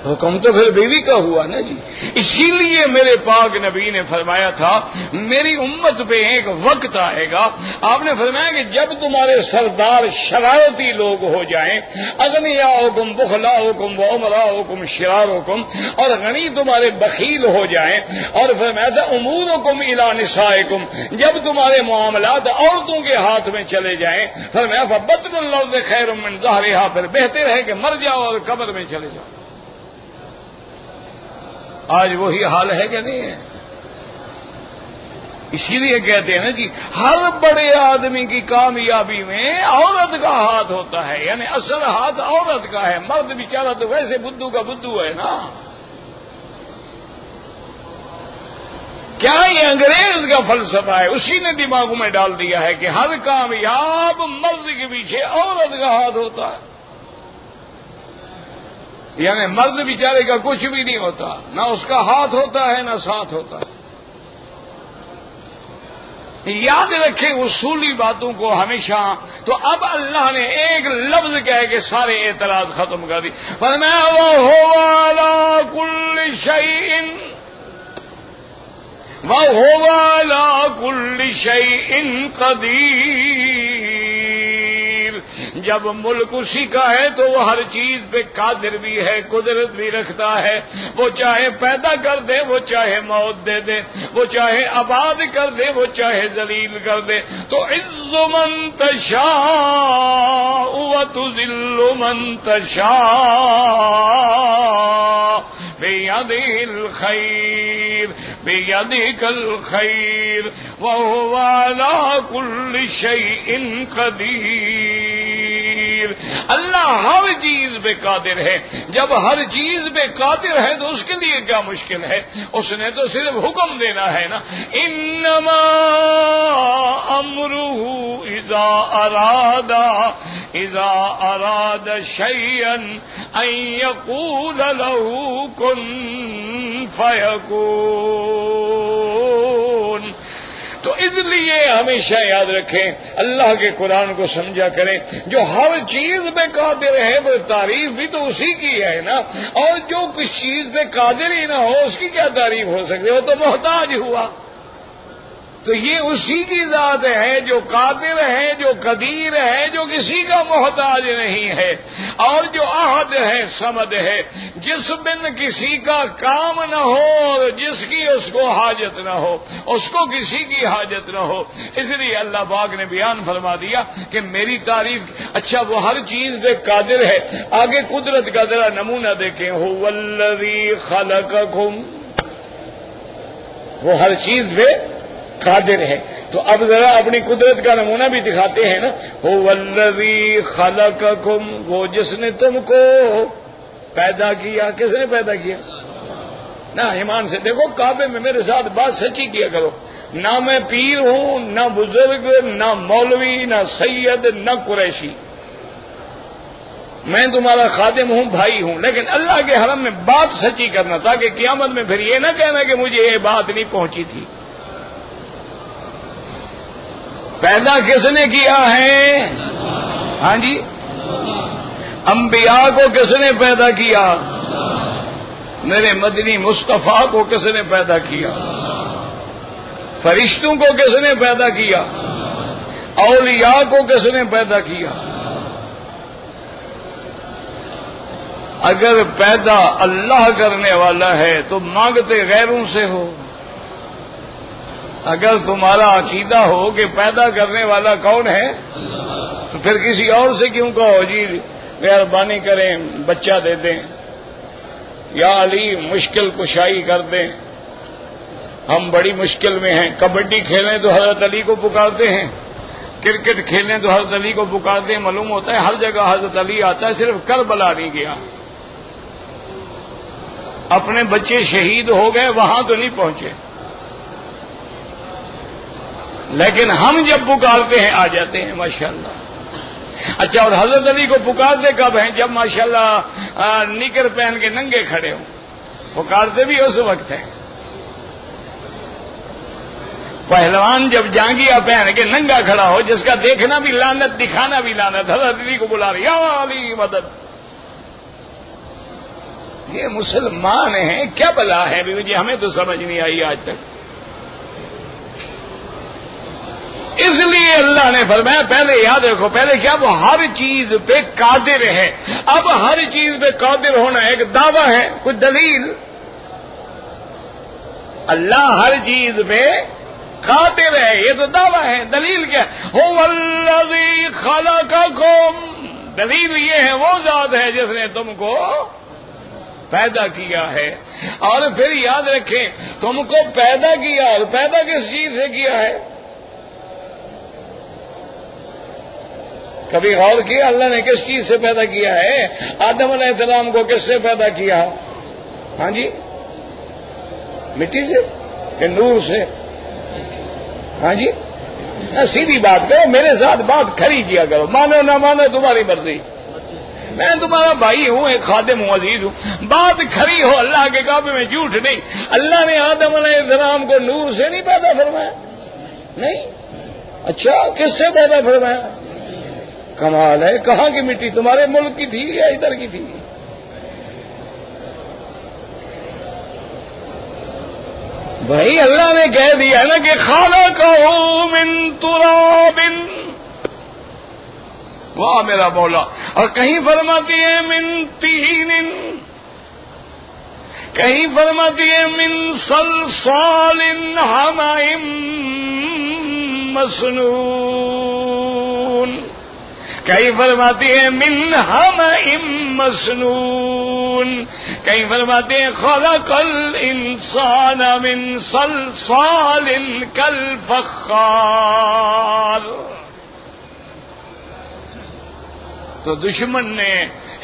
حکم تو پھر بیوی کا ہوا نا جی. اسی لیے میرے پاک نبی نے فرمایا تھا میری امت پہ ایک وقت آئے گا. آپ نے فرمایا کہ جب تمہارے سردار شرارتی لوگ ہو جائیں، اغنیاءکم بخلاءکم وامراءکم شرارکم، اور غنی تمہارے بخیل ہو جائیں. اور فرمایا تھا امورکم الی نسائکم، جب تمہارے معاملات عورتوں کے ہاتھ میں چلے جائیں. فرمایا فبطن الارض خیر من ظہرہا، پھر بہتر ہے کہ مر جاؤ اور قبر میں چلے جاؤ. آج وہی حال ہے کہ نہیں ہے؟ اسی لیے کہتے ہیں نا جی ہر بڑے آدمی کی کامیابی میں عورت کا ہاتھ ہوتا ہے، یعنی اصل ہاتھ عورت کا ہے. مرد بیچارہ تو ویسے بدھو کا بدھو ہے نا. کیا یہ انگریز کا فلسفہ ہے؟ اسی نے دماغوں میں ڈال دیا ہے کہ ہر کامیاب مرد کے پیچھے عورت کا ہاتھ ہوتا ہے. یعنی مرد بیچارے کا کچھ بھی نہیں ہوتا، نہ اس کا ہاتھ ہوتا ہے نہ ساتھ ہوتا ہے. یاد رکھیں اصولی باتوں کو ہمیشہ. تو اب اللہ نے ایک لفظ کہہ کے سارے اعتراض ختم کر دی. فرمایا وَهُوَ عَلَى كُلِّ شَيْءٍ وَهُوَ عَلَى كُلِّ شَيْءٍ قَدِيرٌ. جب ملک اسی کا ہے تو وہ ہر چیز پہ قادر بھی ہے، قدرت بھی رکھتا ہے. وہ چاہے پیدا کر دے، وہ چاہے موت دے دے، وہ چاہے آباد کر دے، وہ چاہے ذلیل کر دے. تو عز من تشاء وتذل من تشاء بیدہ الخیر بیدک الخیر وہو علی کل شیء قدیر. اللہ ہر چیز پہ قادر ہے. جب ہر چیز پہ قادر ہے تو اس کے لیے کیا مشکل ہے؟ اس نے تو صرف حکم دینا ہے نا. انما امرہ اذا اراد شیئا ان یقول له کن فیکون. تو اس لیے ہمیشہ یاد رکھیں اللہ کے قرآن کو سمجھا کریں. جو ہر چیز پہ قادر ہے وہ تعریف بھی تو اسی کی ہے نا. اور جو کس چیز پہ قادر ہی نہ ہو اس کی کیا تعریف ہو سکتی؟ وہ تو محتاج ہوا. تو یہ اسی کی ذات ہے جو قادر ہے، جو قدیر ہے، جو کسی کا محتاج نہیں ہے، اور جو احد ہے، صمد ہے، جس بن کسی کا کام نہ ہو اور جس کی اس کو حاجت نہ ہو، اس کو کسی کی حاجت نہ ہو۔ اس لیے اللہ پاک نے بیان فرما دیا کہ میری تعریف، اچھا وہ ہر چیز پہ قادر ہے، آگے قدرت کا ذرا نمونہ دیکھیں، هو الذی خلقکم، وہ ہر چیز پہ قادر ہے۔ تو اب ذرا اپنی قدرت کا نمونہ بھی دکھاتے ہیں نا، هو الذی خلقکم، وہ جس نے تم کو پیدا کیا۔ کس نے پیدا کیا؟ نہ ایمان سے دیکھو، کعبے میں میرے ساتھ بات سچی کیا کرو، نہ میں پیر ہوں، نہ بزرگ، نہ مولوی، نہ سید، نہ قریشی، میں تمہارا خادم ہوں، بھائی ہوں، لیکن اللہ کے حرم میں بات سچی کرنا تاکہ قیامت میں پھر یہ نہ کہنا کہ مجھے یہ بات نہیں پہنچی تھی۔ پیدا کس نے کیا ہے؟ ہاں جی، انبیاء کو کس نے پیدا کیا؟ میرے مدنی مصطفیٰ کو کس نے پیدا کیا؟ فرشتوں کو کس نے پیدا کیا؟ اولیاء کو کس نے پیدا کیا؟ اگر پیدا اللہ کرنے والا ہے تو مانگتے غیروں سے ہو۔ اگر تمہارا عقیدہ ہو کہ پیدا کرنے والا کون ہے تو پھر کسی اور سے کیوں کہو جی مہربانی کریں بچہ دے دیں، یا علی مشکل کشائی کر دیں، ہم بڑی مشکل میں ہیں۔ کبڈی کھیلیں تو حضرت علی کو پکارتے ہیں، کرکٹ کھیلیں تو حضرت علی کو پکارتے ہیں۔ معلوم ہوتا ہے ہر جگہ حضرت علی آتا ہے، صرف کربلا نہیں گیا۔ اپنے بچے شہید ہو گئے وہاں تو نہیں پہنچے، لیکن ہم جب پکارتے ہیں آ جاتے ہیں ماشاءاللہ۔ اچھا، اور حضرت علی کو پکارتے کب ہیں؟ جب ماشاءاللہ نکر پہن کے ننگے کھڑے ہوں، پکارتے بھی اس وقت ہیں۔ پہلوان جب جانگیا پہن کے ننگا کھڑا ہو، جس کا دیکھنا بھی لعنت، دکھانا بھی لعنت، حضرت علی کو بلا رہی، یا علی مدد۔ یہ مسلمان ہیں، کیا بلا ہے بھی ہمیں تو سمجھ نہیں آئی آج تک۔ اس لیے اللہ نے فرمایا پہلے یاد رکھو، پہلے کیا وہ ہر چیز پہ قادر ہے۔ اب ہر چیز پہ قادر ہونا ایک دعویٰ ہے، کوئی دلیل؟ اللہ ہر چیز پہ قادر ہے، یہ تو دعویٰ ہے، دلیل کیا؟ هو الذی خلقکم، دلیل یہ ہے وہ ذات ہے جس نے تم کو پیدا کیا ہے۔ اور پھر یاد رکھیں، تم کو پیدا کیا، اور پیدا کس چیز سے کیا ہے؟ کبھی غور کیا اللہ نے کس چیز سے پیدا کیا ہے؟ آدم علیہ السلام کو کس سے پیدا کیا؟ ہاں جی، مٹی سے کہ نور سے؟ ہاں جی، سیدھی بات کرو، میرے ساتھ بات کھری کیا کرو، مانو نہ مانو تمہاری مرضی، میں تمہارا بھائی ہوں، ایک خادم ہوں، عزیز ہوں، بات کھری ہو، اللہ کے کعبے میں جھوٹ نہیں۔ اللہ نے آدم علیہ السلام کو نور سے نہیں پیدا فرمایا؟ نہیں؟ اچھا، کس سے پیدا فرمایا؟ کمال ہے، کہاں کی مٹی؟ تمہارے ملک کی تھی یا ادھر کی تھی؟ بھائی اللہ نے کہہ دیا نا کہ خلقہ من تراب، واہ میرا مولا، اور کہیں فرماتی ہے من تین، کہیں فرماتی ہے من صلصال حمأ مسنون، کہیں فرماتی ہے من حمأ مسنون، کہیں فرماتے ہیں خلق الانسان من صلصال کالفخار۔ تو دشمن نے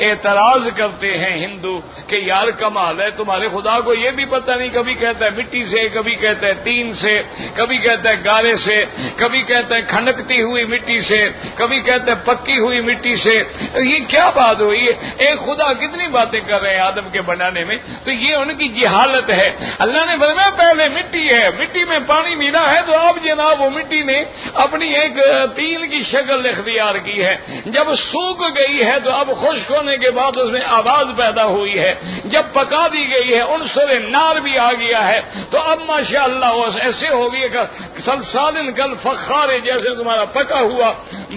اعتراض کرتے ہیں ہندو کہ یار کمال ہے تمہارے خدا کو یہ بھی پتہ نہیں، کبھی کہتا ہے مٹی سے، کبھی کہتا ہے تین سے، کبھی کہتا ہے گارے سے، کبھی کہتا ہے کھنکتی ہوئی مٹی سے، کبھی کہتا ہے پکی ہوئی مٹی سے۔ یہ کیا بات ہوئی ہے؟ ایک خدا کتنی باتیں کر رہے ہیں آدم کے بنانے میں، تو یہ ان کی جہالت ہے۔ اللہ نے فرمایا پہلے مٹی ہے، مٹی میں پانی ملا ہے، تو اب جناب وہ مٹی نے اپنی ایک تین کی شکل اختیار کی ہے۔ جب سوکھ گئی ہے تو اب خشک ہونے کے بعد اس میں آواز پیدا ہوئی ہے، جب پکا دی گئی ہے عنصر نار بھی آ گیا ہے تو اب ماشاءاللہ وہ ایسے ہو گئی کہ سلسال کل فخار، جیسے تمہارا پکا ہوا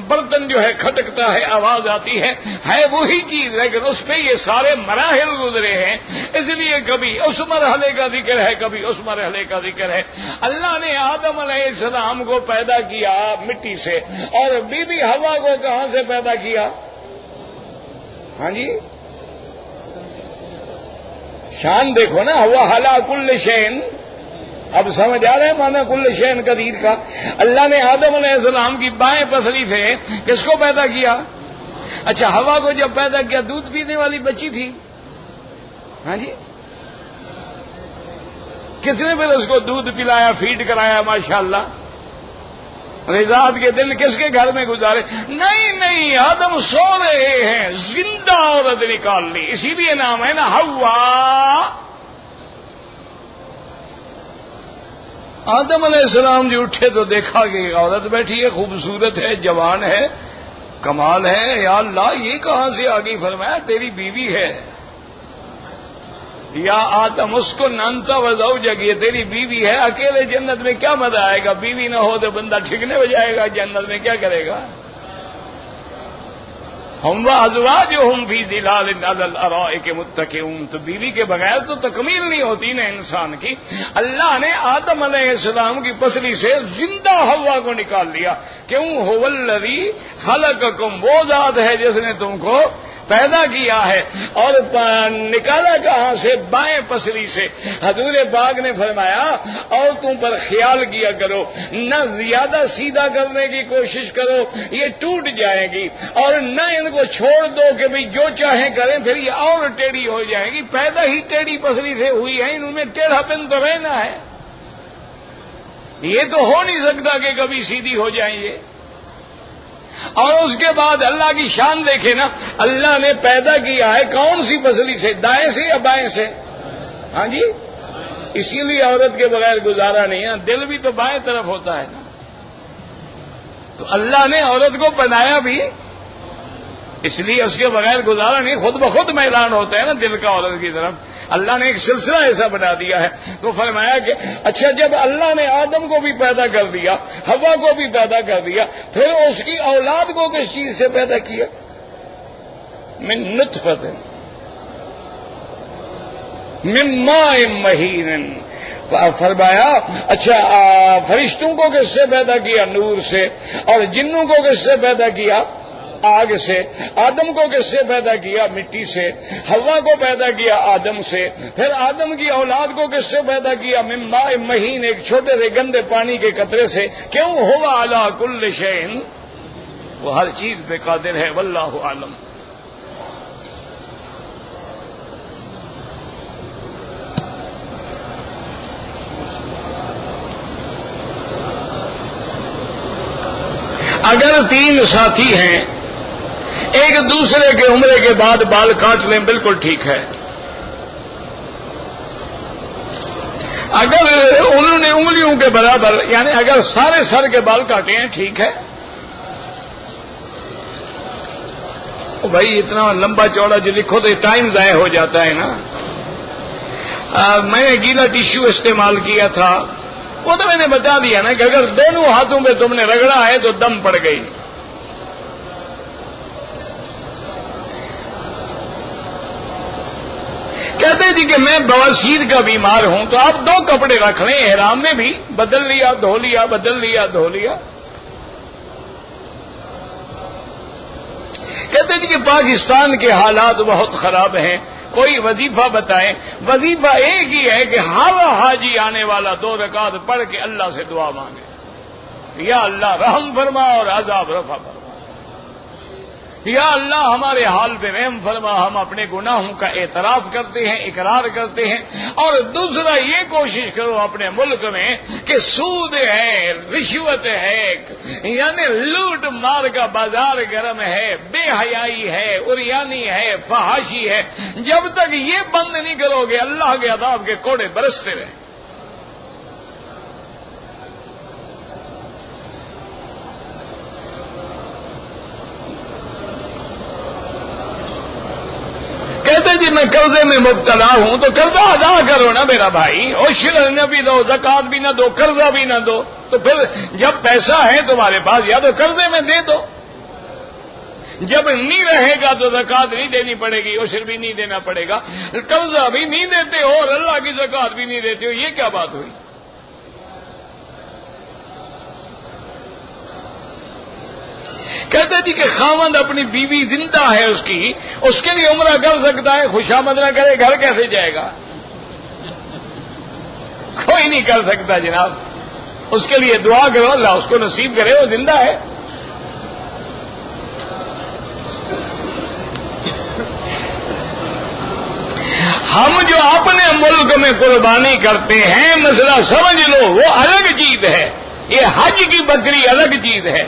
برتن جو ہے کھٹکتا ہے، آواز آتی ہے وہی چیز، لیکن اس پہ یہ سارے مراحل گزرے ہیں، اس لیے کبھی اس مرحلے کا ذکر ہے، کبھی اس مرحلے کا ذکر ہے۔ اللہ نے آدم علیہ السلام کو پیدا کیا مٹی سے، اور بی بی ہوا کو کہاں سے پیدا کیا؟ ہاں جی، شان دیکھو نا، ہوا حلا کل شین، اب سمجھ آ رہے ہیں مانا کل شین قدیر کا۔ اللہ نے آدم علیہ السلام کی بائیں پسلی سے کس کو پیدا کیا؟ اچھا، ہوا کو جب پیدا کیا دودھ پینے والی بچی تھی، ہاں جی، کس نے پھر اس کو دودھ پلایا، فیڈ کرایا؟ ماشاءاللہ، رضاعت کے دن کس کے گھر میں گزارے؟ نہیں، آدم سو رہے ہیں، زندہ عورت نکال لی، اسی لیے نام ہے نا ہوا۔ آدم علیہ السلام جو اٹھے تو دیکھا کہ عورت بیٹھی ہے، خوبصورت ہے، جوان ہے، کمال ہے، یا اللہ یہ کہاں سے آ گئی؟ فرمایا تیری بیوی ہے، یا آدم اس کو نانتا وزاؤ جگہ، تیری بیوی ہے، اکیلے جنت میں کیا مزہ آئے گا؟ بیوی نہ ہو تو بندہ ٹھکنے ہو جائے گا، جنت میں کیا کرے گا؟ ہم وازواجہم فی ظلال علی الارائک متکئون، تو بیوی کے بغیر تو تکمیل نہیں ہوتی نا انسان کی۔ اللہ نے آدم علیہ السلام کی پسلی سے زندہ ہوا کو نکال لیا، کیوں؟ هو الذی خلقکم، وہ ذات ہے جس نے تم کو پیدا کیا ہے، اور نکالا کہاں سے؟ بائیں پسلی سے۔ حضور پاک نے فرمایا عورتوں پر خیال کیا کرو، نہ زیادہ سیدھا کرنے کی کوشش کرو، یہ ٹوٹ جائے گی، اور نہ ان کو چھوڑ دو کہ بھئی جو چاہیں کریں، پھر یہ اور ٹیڑھی ہو جائے گی۔ پیدا ہی ٹیڑھی پسلی سے ہوئی ہے، ان میں ٹیڑھا پن تو رہنا ہے، یہ تو ہو نہیں سکتا کہ کبھی سیدھی ہو جائیں یہ۔ اور اس کے بعد اللہ کی شان دیکھیں نا، اللہ نے پیدا کیا ہے کون سی پسلی سے؟ دائیں سے یا بائیں سے؟ ہاں جی، اسی لیے عورت کے بغیر گزارا نہیں ہے، دل بھی تو بائیں طرف ہوتا ہے نا۔ تو اللہ نے عورت کو بنایا بھی اس لیے، اس کے بغیر گزارا نہیں، خود بخود میدان ہوتا ہے نا دل کا عورت کی طرف۔ اللہ نے ایک سلسلہ ایسا بنا دیا ہے، تو فرمایا کہ اچھا جب اللہ نے آدم کو بھی پیدا کر دیا، ہوا کو بھی پیدا کر دیا، پھر اس کی اولاد کو کس چیز سے پیدا کیا؟ من نطفۃ من ماء مہین۔ فرمایا اچھا فرشتوں کو کس سے پیدا کیا؟ نور سے۔ اور جنوں کو کس سے پیدا کیا؟ آگ سے۔ آدم کو کس سے پیدا کیا؟ مٹی سے۔ ہوا کو پیدا کیا آدم سے۔ پھر آدم کی اولاد کو کس سے پیدا کیا؟ من ماء مہین، ایک چھوٹے سے گندے پانی کے قطرے سے۔ کیوں؟ ہوا علی کل شیء، وہ ہر چیز پہ قادر ہے، واللہ عالم۔ اگر تین ساتھی ہیں، ایک دوسرے کے عمرے کے بعد بال کاٹ لیں، بالکل ٹھیک ہے۔ اگر انہوں نے انگلیوں کے برابر، یعنی اگر سارے سر کے بال کاٹے ہیں، ٹھیک ہے۔ بھائی اتنا لمبا چوڑا جو لکھو تو ٹائم ضائع ہو جاتا ہے نا۔ میں نے گیلا ٹیشو استعمال کیا تھا، وہ تو میں نے بتا دیا نا کہ اگر دونوں ہاتھوں پہ تم نے رگڑا ہے تو دم پڑ گئی۔ کہتے جی کہ میں بواسیر کا بیمار ہوں، تو آپ دو کپڑے رکھ لیں، احرام میں بھی بدل لیا دھو لیا، بدل لیا دھو لیا۔ کہتے جی کہ پاکستان کے حالات بہت خراب ہیں، کوئی وظیفہ بتائیں۔ وظیفہ ایک ہی ہے کہ ہر حاجی آنے والا 2 رکعت پڑھ کے اللہ سے دعا مانگے، یا اللہ رحم فرما اور عذاب رفع فرما، یا اللہ ہمارے حال پہ رحم فرما، ہم اپنے گناہوں کا اعتراف کرتے ہیں، اقرار کرتے ہیں۔ اور دوسرا یہ کوشش کرو اپنے ملک میں کہ سود ہے، رشوت ہے، یعنی لوٹ مار کا بازار گرم ہے، بے حیائی ہے، عریانی ہے، فحاشی ہے، جب تک یہ بند نہیں کرو گے اللہ کے عذاب کے کوڑے برستے رہیں۔ جی میں قرضے میں مبتلا ہوں تو قرضہ ادا کرو نا میرا بھائی، عشر نہ بھی دو، زکات بھی نہ دو، قرضہ بھی نہ دو، تو پھر جب پیسہ ہے تمہارے پاس یا تو قرضے میں دے دو، جب نہیں رہے گا تو زکات نہیں دینی پڑے گی، عشر بھی نہیں دینا پڑے گا، قرضہ بھی نہیں دیتے ہو اور اللہ کی زکات بھی نہیں دیتے ہو، یہ کیا بات ہوئی؟ کہتے جی کہ خاوند اپنی بیوی زندہ ہے اس کے لیے عمرہ کر سکتا ہے، خوشامد نہ کرے گھر کیسے جائے گا؟ کوئی نہیں کر سکتا جناب، اس کے لیے دعا کرو اللہ اس کو نصیب کرے، وہ زندہ ہے۔ ہم جو اپنے ملک میں قربانی کرتے ہیں مسئلہ سمجھ لو وہ الگ چیز ہے، یہ حج کی بکری الگ چیز ہے۔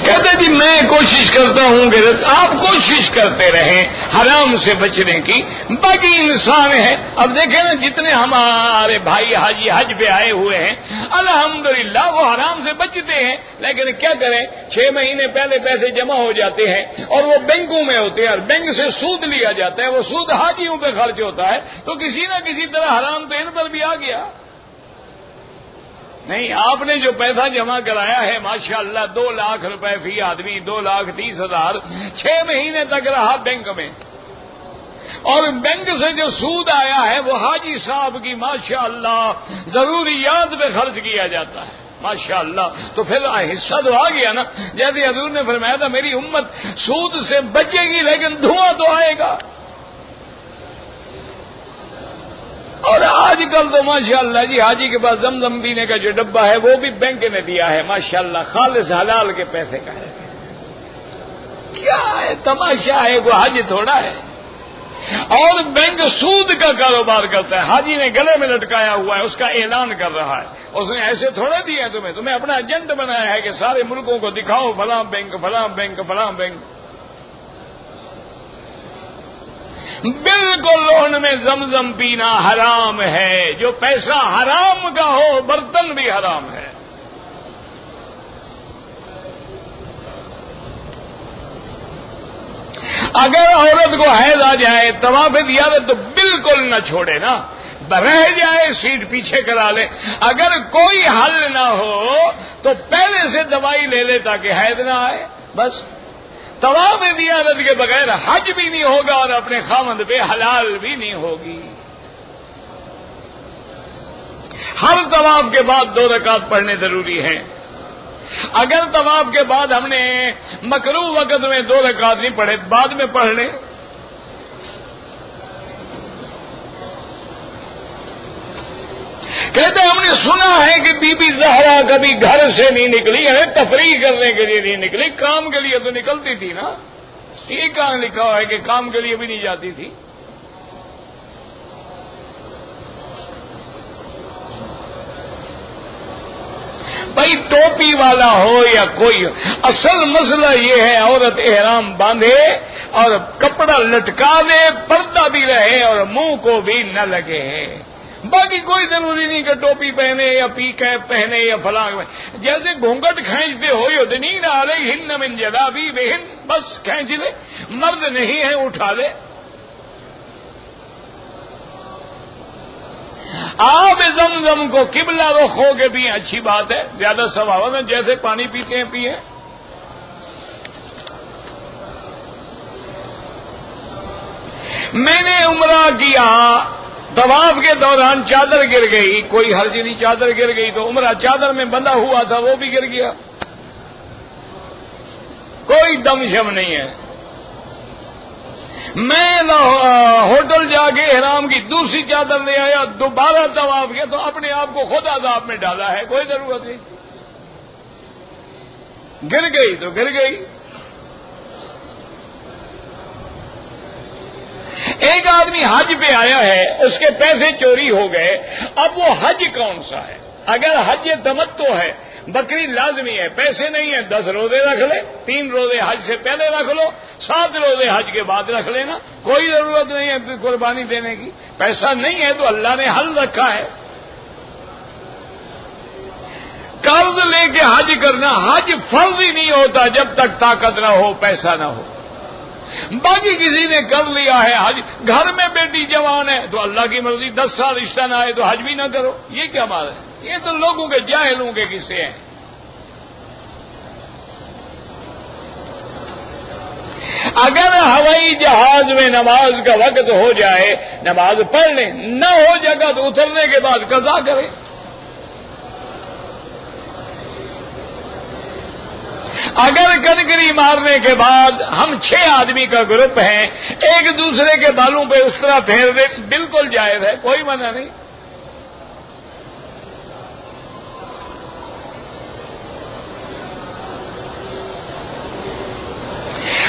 کہتے جی میں کوشش کرتا ہوں کہ آپ کوشش کرتے رہیں حرام سے بچنے کی، باقی انسان ہے۔ اب دیکھیں نا جتنے ہمارے بھائی حاجی حج پہ آئے ہوئے ہیں الحمدللہ وہ حرام سے بچتے ہیں، لیکن کیا کریں 6 مہینے پہلے پیسے جمع ہو جاتے ہیں اور وہ بینکوں میں ہوتے ہیں اور بینک سے سود لیا جاتا ہے، وہ سود حاجیوں پہ خرچ ہوتا ہے، تو کسی نہ کسی طرح حرام تو ان پر بھی آ گیا۔ نہیں، آپ نے جو پیسہ جمع کرایا ہے ماشاءاللہ 2 لاکھ روپے فی آدمی، 2,30,000 6 مہینے تک رہا بینک میں، اور بینک سے جو سود آیا ہے وہ حاجی صاحب کی ماشاءاللہ ضروریات پہ خرچ کیا جاتا ہے ماشاءاللہ، تو پھر حصہ تو آ گیا نا۔ جیسے حضور نے فرمایا تھا میری امت سود سے بچے گی لیکن دھواں تو آئے گا، اور آج کل تو ماشاءاللہ جی حاجی کے پاس زمزم پینے کا جو ڈبہ ہے وہ بھی بینک نے دیا ہے ماشاءاللہ، خالص حلال کے پیسے کا ہے۔ کیا ہے تماشا ہے، وہ حج تھوڑا ہے، اور بینک سود کا کاروبار کرتا ہے، حاجی نے گلے میں لٹکایا ہوا ہے، اس کا اعلان کر رہا ہے، اس نے ایسے تھوڑا دیا ہے تمہیں اپنا ایجنٹ بنایا ہے کہ سارے ملکوں کو دکھاؤ فلاں بینک فلاں بینک فلاں بینک۔ بالکل ان میں زمزم پینا حرام ہے، جو پیسہ حرام کا ہو برتن بھی حرام ہے۔ اگر عورت کو حیض آ جائے طواف زیارت تو بالکل نہ چھوڑے نا، رہ جائے سیٹ پیچھے کرا لے، اگر کوئی حل نہ ہو تو پہلے سے دوائی لے لے تاکہ حیض نہ آئے، بس۔ طواف زیارت کے بغیر حج بھی نہیں ہوگا اور اپنے خاوند پہ حلال بھی نہیں ہوگی۔ ہر طواف کے بعد 2 رکعت پڑھنے ضروری ہیں، اگر طواف کے بعد ہم نے مکروہ وقت میں 2 رکعت نہیں پڑھے بعد میں پڑھ لیں۔ کہتے ہم نے سنا ہے کہ بی بی زہرا کبھی گھر سے نہیں نکلی، یعنی تفریح کرنے کے لیے نہیں نکلی، کام کے لیے تو نکلتی تھی نا، یہ کہاں لکھا ہوا ہے کہ کام کے لیے بھی نہیں جاتی تھی؟ بھائی ٹوپی والا ہو یا کوئی، اصل مسئلہ یہ ہے عورت احرام باندھے اور کپڑا لٹکا دے، پردہ بھی رہے اور منہ کو بھی نہ لگے، باقی کوئی ضروری نہیں کہ ٹوپی پہنے یا پی کیپ پہنے یا فلاں، جیسے گھونگھٹ کھینچتے ہو یدنین علیہن من جلابیبہن، بس کھینچ لے، مرد نہیں ہے اٹھا لے۔ آب زمزم کو قبلہ رخ ہو کے پئیں اچھی بات ہے، زیادہ ثواب ہے، جیسے پانی پیتے ہیں پیئے۔ میں نے عمرہ کیا، طواف کے دوران چادر گر گئی، کوئی حرج نہیں، چادر گر گئی تو عمرہ چادر میں بندھا ہوا تھا وہ بھی گر گیا، کوئی دم شم نہیں ہے۔ میں ہوٹل جا کے احرام کی دوسری چادر لے آیا، دوبارہ طواف کیا تو اپنے آپ کو خود عذاب میں ڈالا ہے، کوئی ضرورت نہیں، گر گئی تو گر گئی۔ ایک آدمی حج پہ آیا ہے، اس کے پیسے چوری ہو گئے، اب وہ حج کون سا ہے؟ اگر حج تمتع ہے بکری لازمی ہے، پیسے نہیں ہیں 10 روزے رکھ لے، 3 روزے حج سے پہلے رکھ لو، 7 روزے حج کے بعد رکھ لینا، کوئی ضرورت نہیں ہے قربانی دینے کی۔ پیسہ نہیں ہے تو اللہ نے حل رکھا ہے۔ قرض لے کے حج کرنا، حج فرض ہی نہیں ہوتا جب تک طاقت نہ ہو، پیسہ نہ ہو۔ باقی کسی نے کر لیا ہے حج، گھر میں بیٹی جوان ہے تو اللہ کی مرضی 10 سال رشتہ نہ آئے تو حج بھی نہ کرو، یہ کیا بات ہے؟ یہ تو لوگوں کے جاہلوں کے قصے ہیں۔ اگر ہوائی جہاز میں نماز کا وقت ہو جائے نماز پڑھ لیں، نہ ہو جگہ تو اترنے کے بعد قضا کریں۔ اگر کنکری مارنے کے بعد ہم 6 آدمی کا گروپ ہیں، ایک دوسرے کے بالوں پہ اس طرح پھیر دیں، بالکل جائز ہے، کوئی منع نہیں۔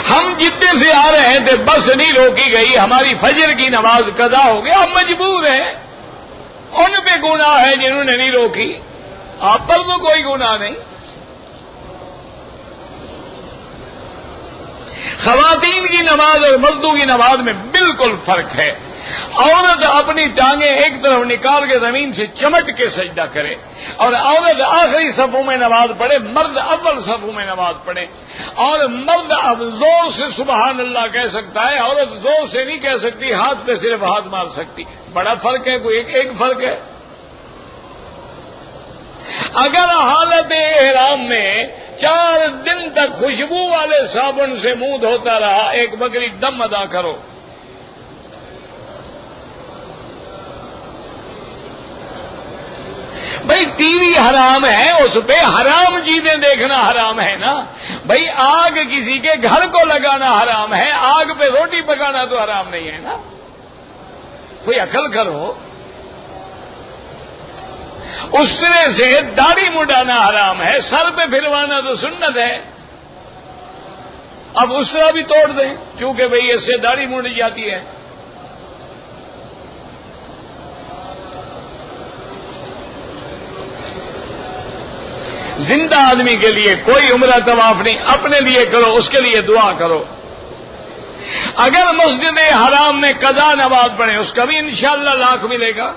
ہم جتنے سے آ رہے تھے بس نہیں روکی گئی، ہماری فجر کی نماز قضا ہو گئی، ہم مجبور ہیں، ان پہ گناہ ہے جنہوں نے نہیں روکی، آپ پر تو کوئی گناہ نہیں۔ خواتین کی نماز اور مردوں کی نماز میں بالکل فرق ہے۔ عورت اپنی ٹانگیں ایک طرف نکال کے زمین سے چمٹ کے سجدہ کرے، اور عورت آخری صفوں میں نماز پڑھے، مرد اول صفوں میں نماز پڑھے۔ اور مرد اب زور سے سبحان اللہ کہہ سکتا ہے، عورت زور سے نہیں کہہ سکتی، ہاتھ پہ صرف ہاتھ مار سکتی۔ بڑا فرق ہے، کوئی ایک فرق ہے۔ اگر حالت احرام میں 4 دن تک خوشبو والے صابن سے منہ دھوتا رہا، ایک بکری دم ادا کرو۔ بھائی ٹی وی حرام ہے، اس پہ حرام چیزیں دیکھنا حرام ہے نا۔ بھائی آگ کسی کے گھر کو لگانا حرام ہے، آگ پہ روٹی پکانا تو حرام نہیں ہے نا، کوئی عقل کرو۔ اس طرح سے داڑھی مڈانا حرام ہے، سر پہ پھروانا تو سنت ہے۔ اب اس طرح بھی توڑ دیں کیونکہ بھئی اس سے داڑھی مڑ جاتی ہے۔ زندہ آدمی کے لیے کوئی عمرہ طواف نہیں، اپنے لیے کرو، اس کے لیے دعا کرو۔ اگر مسجد حرام میں قضا نماز پڑھے اس کا بھی انشاءاللہ لاکھ ملے گا۔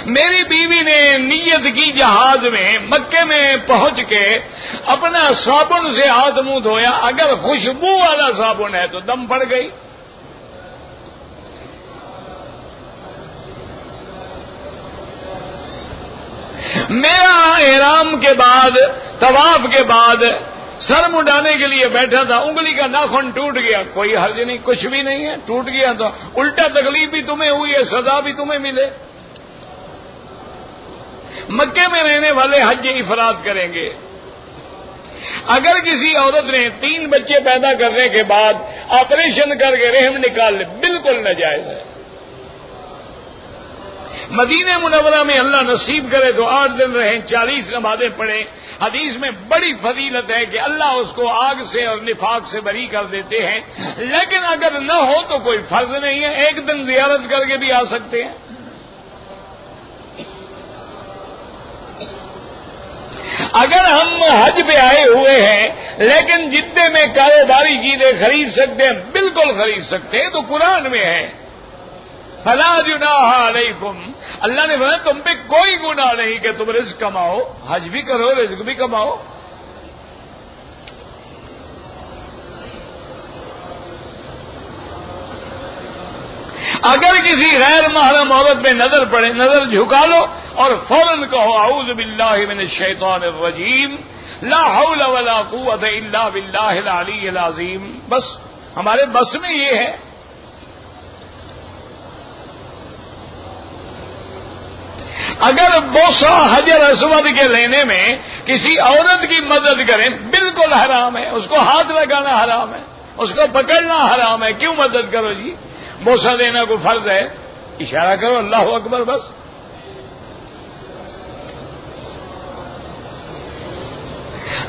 میری بیوی نے نیت کی جہاز میں مکے میں پہنچ کے اپنا صابن سے ہاتھ منہ دھویا، اگر خوشبو والا صابن ہے تو دم پڑ گئی۔ میرا احرام کے بعد طواف کے بعد سر مڈانے کے لیے بیٹھا تھا، انگلی کا ناخن ٹوٹ گیا، کوئی حرج نہیں، کچھ بھی نہیں ہے، ٹوٹ گیا تو الٹا تکلیف بھی تمہیں ہوئی ہے، سزا بھی تمہیں ملے۔ مکے میں رہنے والے حج افراد کریں گے۔ اگر کسی عورت نے 3 بچے پیدا کرنے کے بعد آپریشن کر کے رحم نکال لے، بالکل ناجائز ہے۔ مدینہ منورہ میں اللہ نصیب کرے تو 8 دن رہیں، 40 نمازیں پڑھیں۔ حدیث میں بڑی فضیلت ہے کہ اللہ اس کو آگ سے اور نفاق سے بری کر دیتے ہیں، لیکن اگر نہ ہو تو کوئی فرض نہیں ہے، 1 دن زیارت کر کے بھی آ سکتے ہیں۔ اگر ہم حج پہ آئے ہوئے ہیں لیکن جتنے میں کاروباری چیزیں خرید سکتے ہیں بالکل خرید سکتے ہیں، تو قرآن میں ہے فلا جناح علیکم، اللہ نے فرمایا تم پہ کوئی گناہ نہیں کہ تم رزق کماؤ، حج بھی کرو رزق بھی کماؤ۔ اگر کسی غیر محرم عورت پہ نظر پڑے، نظر جھکا لو اور فوراً کہو اعوذ باللہ من الشیطان الرجیم، لا حول ولا قوت الا باللہ العلی العظیم۔ بس ہمارے بس میں یہ ہے۔ اگر بوسہ حجر اسود کے لینے میں کسی عورت کی مدد کریں بالکل حرام ہے، اس کو ہاتھ لگانا حرام ہے، اس کو پکڑنا حرام ہے، کیوں مدد کرو جی؟ بوسہ دینا کو فرض ہے، اشارہ کرو اللہ اکبر بس۔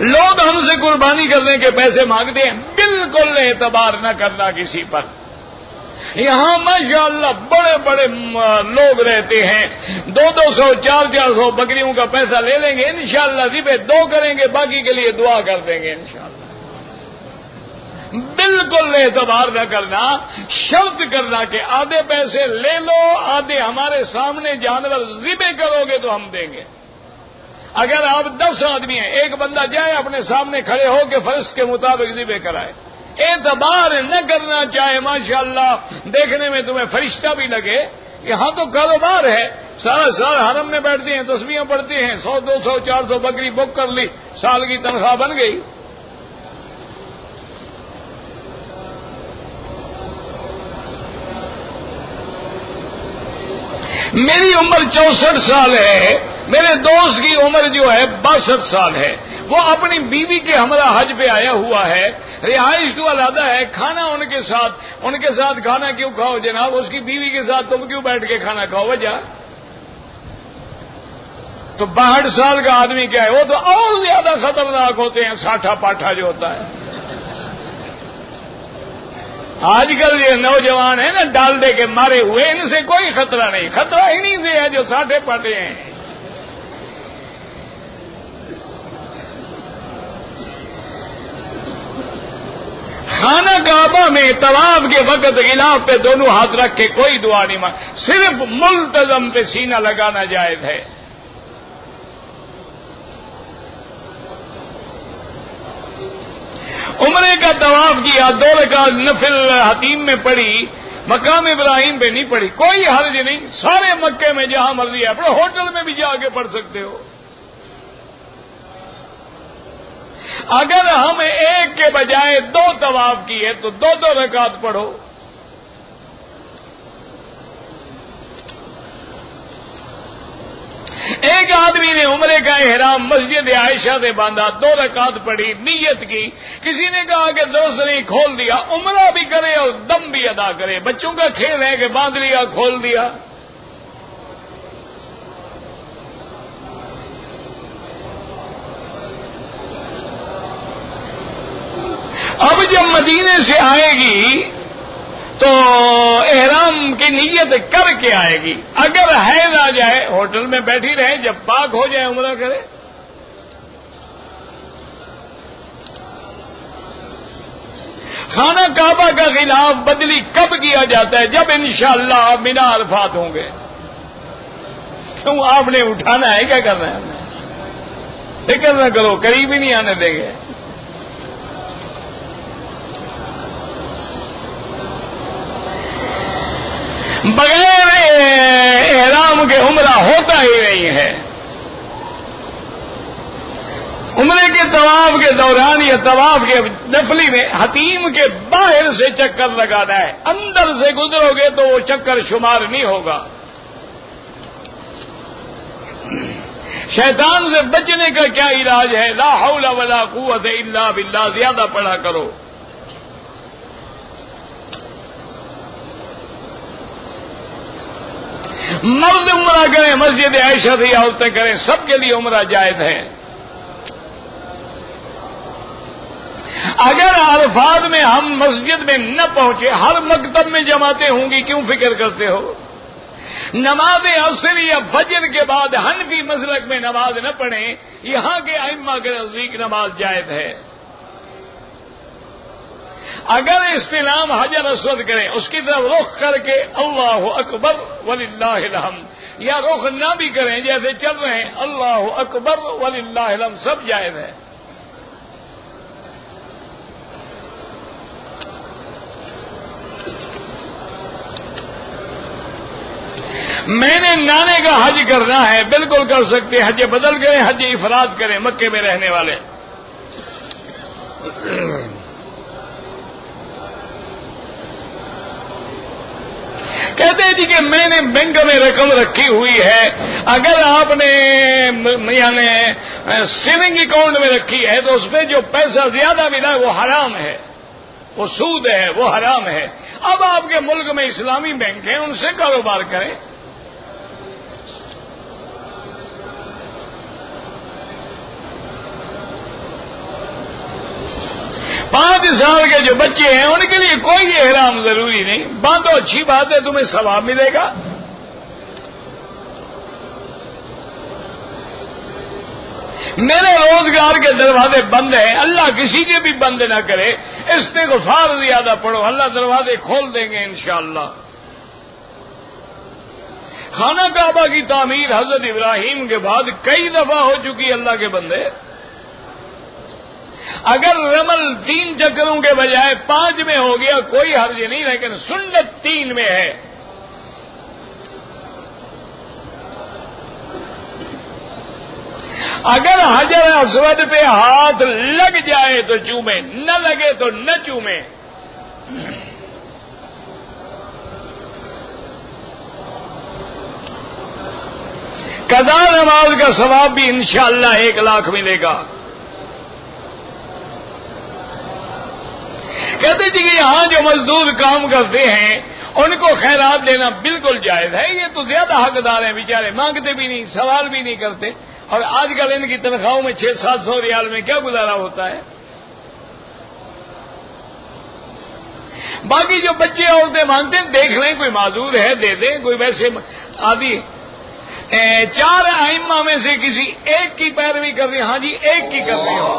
لوگ ہم سے قربانی کرنے کے پیسے مانگتے ہیں، بالکل اعتبار نہ کرنا کسی پر۔ یہاں ماشاءاللہ بڑے بڑے لوگ رہتے ہیں، 200 400 بکریوں کا پیسہ لے لیں گے، انشاءاللہ ذبح 2 کریں گے، باقی کے لیے دعا کر دیں گے انشاءاللہ۔ بالکل اعتبار نہ کرنا، شرط کرنا کہ آدھے پیسے لے لو، آدھے ہمارے سامنے جانور ذبح کرو گے تو ہم دیں گے۔ اگر آپ 10 آدمی ہیں، ایک بندہ جائے اپنے سامنے کھڑے ہو کے فرض کے مطابق ذبح کرائے، اعتبار نہ کرنا چاہے ماشاءاللہ دیکھنے میں تمہیں فرشتہ بھی لگے، یہاں تو کاروبار ہے، سارا سال حرم میں بیٹھتے ہیں، تسبیحیں پڑھتے ہیں، 100 200 400 بکری بک کر لی، سال کی تنخواہ بن گئی۔ میری عمر 64 سال ہے، میرے دوست کی عمر جو ہے 62 سال ہے، وہ اپنی بیوی کے ہمراہ حج پہ آیا ہوا ہے، رہائش تو علیحدہ ہے، کھانا ان کے ساتھ کھانا کیوں کھاؤ جناب، اس کی بیوی کے ساتھ تم کیوں بیٹھ کے کھانا کھاؤ؟ وجہ تو 62 سال کا آدمی کیا ہے، وہ تو اور زیادہ خطرناک ہوتے ہیں، ساٹھا پاٹھا جو ہوتا ہے۔ آج کل یہ نوجوان ہیں نا ڈال دے کے مارے ہوئے، ان سے کوئی خطرہ نہیں، خطرہ انہی سے ہے جو ساٹھے پاٹے ہیں۔ خانہ کعبہ میں طواف کے وقت غلاف پہ دونوں ہاتھ رکھ کے کوئی دعا نہیں مانگ، صرف ملتزم پہ سینہ لگانا جائز ہے۔ عمرے کا طواف کیا، 2 رکعت نفل حتیم میں پڑھی، مقام ابراہیم پہ نہیں پڑھی، کوئی حرج نہیں، سارے مکے میں جہاں مرضی ہے، اپنے ہوٹل میں بھی جا کے پڑھ سکتے ہو۔ اگر ہم ایک کے بجائے 2 طواف کیے تو 2 رکعت پڑھو۔ ایک آدمی نے عمرے کا احرام مسجد عائشہ سے باندھا، 2 رکعت پڑھی، نیت کی، کسی نے کہا کہ درست نہیں، کھول دیا، عمرہ بھی کرے اور دم بھی ادا کرے، بچوں کا کھیل ہے کہ باندھ لیا کھول دیا۔ اب جب مدینے سے آئے گی تو احرام کی نیت کر کے آئے گی، اگر حیض آ جائے ہوٹل میں بیٹھی رہے، جب پاک ہو جائے عمرہ کرے۔ خانہ کعبہ کا غلاف بدلی کب کیا جاتا ہے؟ جب انشاءاللہ منا عرفات ہوں گے۔ کیوں آپ نے اٹھانا ہے، کیا کرنا ہے؟ فکر نہ کرو، قریب ہی نہیں آنے دیں گے۔ بغیر احرام کے عمرہ ہوتا ہی نہیں ہے۔ عمرے کے طواف کے دوران یا طواف کے نفلی میں حتیم کے باہر سے چکر لگانا ہے، اندر سے گزرو گے تو وہ چکر شمار نہیں ہوگا۔ شیطان سے بچنے کا کیا علاج ہے؟ لا حول ولا قوت الا باللہ زیادہ پڑھا کرو۔ مرد عمرہ کریں، مسجد عائشہ سے عورتیں کریں، سب کے لیے عمرہ جائز ہے۔ اگر عرفات میں ہم مسجد میں نہ پہنچے، ہر مکتب میں جماعتیں ہوں گی، کیوں فکر کرتے ہو؟ نماز عصر یا فجر کے بعد حنفی مسلک میں نماز نہ پڑھیں، یہاں کے ائمہ کے نزدیک نماز جائز ہے۔ اگر استلام حجر اسود کریں، اس کی طرف رخ کر کے اللہ اکبر وللہ الحمد، یا رخ نہ بھی کریں جیسے چل رہے ہیں اللہ اکبر وللہ الحمد، سب جائز ہے۔ میں نے نانے کا حج کرنا ہے، بالکل کر سکتے، حج بدل کریں، حج افراد کریں، مکے میں رہنے والے۔ کہتے ہیں جی کہ میں نے بینک میں رقم رکھی ہوئی ہے، اگر آپ نے یعنی سیونگ اکاؤنٹ میں رکھی ہے تو اس میں جو پیسہ زیادہ ملا ہے وہ حرام ہے، وہ سود ہے، وہ حرام ہے۔ اب آپ کے ملک میں اسلامی بینک ہیں، ان سے کاروبار کریں۔ 5 سال کے جو بچے ہیں ان کے لیے کوئی احرام ضروری نہیں، باندھو، اچھی بات ہے، تمہیں ثواب ملے گا۔ میرے روزگار کے دروازے بند ہیں، اللہ کسی کے بھی بند نہ کرے، استغفار زیادہ پڑھو، اللہ دروازے کھول دیں گے انشاءاللہ۔ خانہ کعبہ کی تعمیر حضرت ابراہیم کے بعد کئی دفعہ ہو چکی، اللہ کے بندے۔ اگر رمل 3 چکروں کے بجائے 5 میں ہو گیا کوئی حرج نہیں، لیکن سنت 3 میں ہے۔ اگر حجر اسود پہ ہاتھ لگ جائے تو چومے، نہ لگے تو نہ چومے۔ قضا نماز کا ثواب بھی انشاءاللہ 1 لاکھ ملے گا۔ کہتے جی کہ یہاں جو مزدور کام کرتے ہیں ان کو خیرات دینا بالکل جائز ہے، یہ تو زیادہ حقدار ہیں بیچارے، مانگتے بھی نہیں، سوال بھی نہیں کرتے، اور آج کل ان کی تنخواہوں میں 600-700 ریال میں کیا گزارا ہوتا ہے۔ باقی جو بچے عورتیں مانگتے ہیں دیکھ لیں، کوئی معذور ہے دے دیں، کوئی ویسے آدھی 4 ائمہ میں سے کسی ایک کی پیروی کر رہی، ہاں جی ایک کی کر رہی ہو،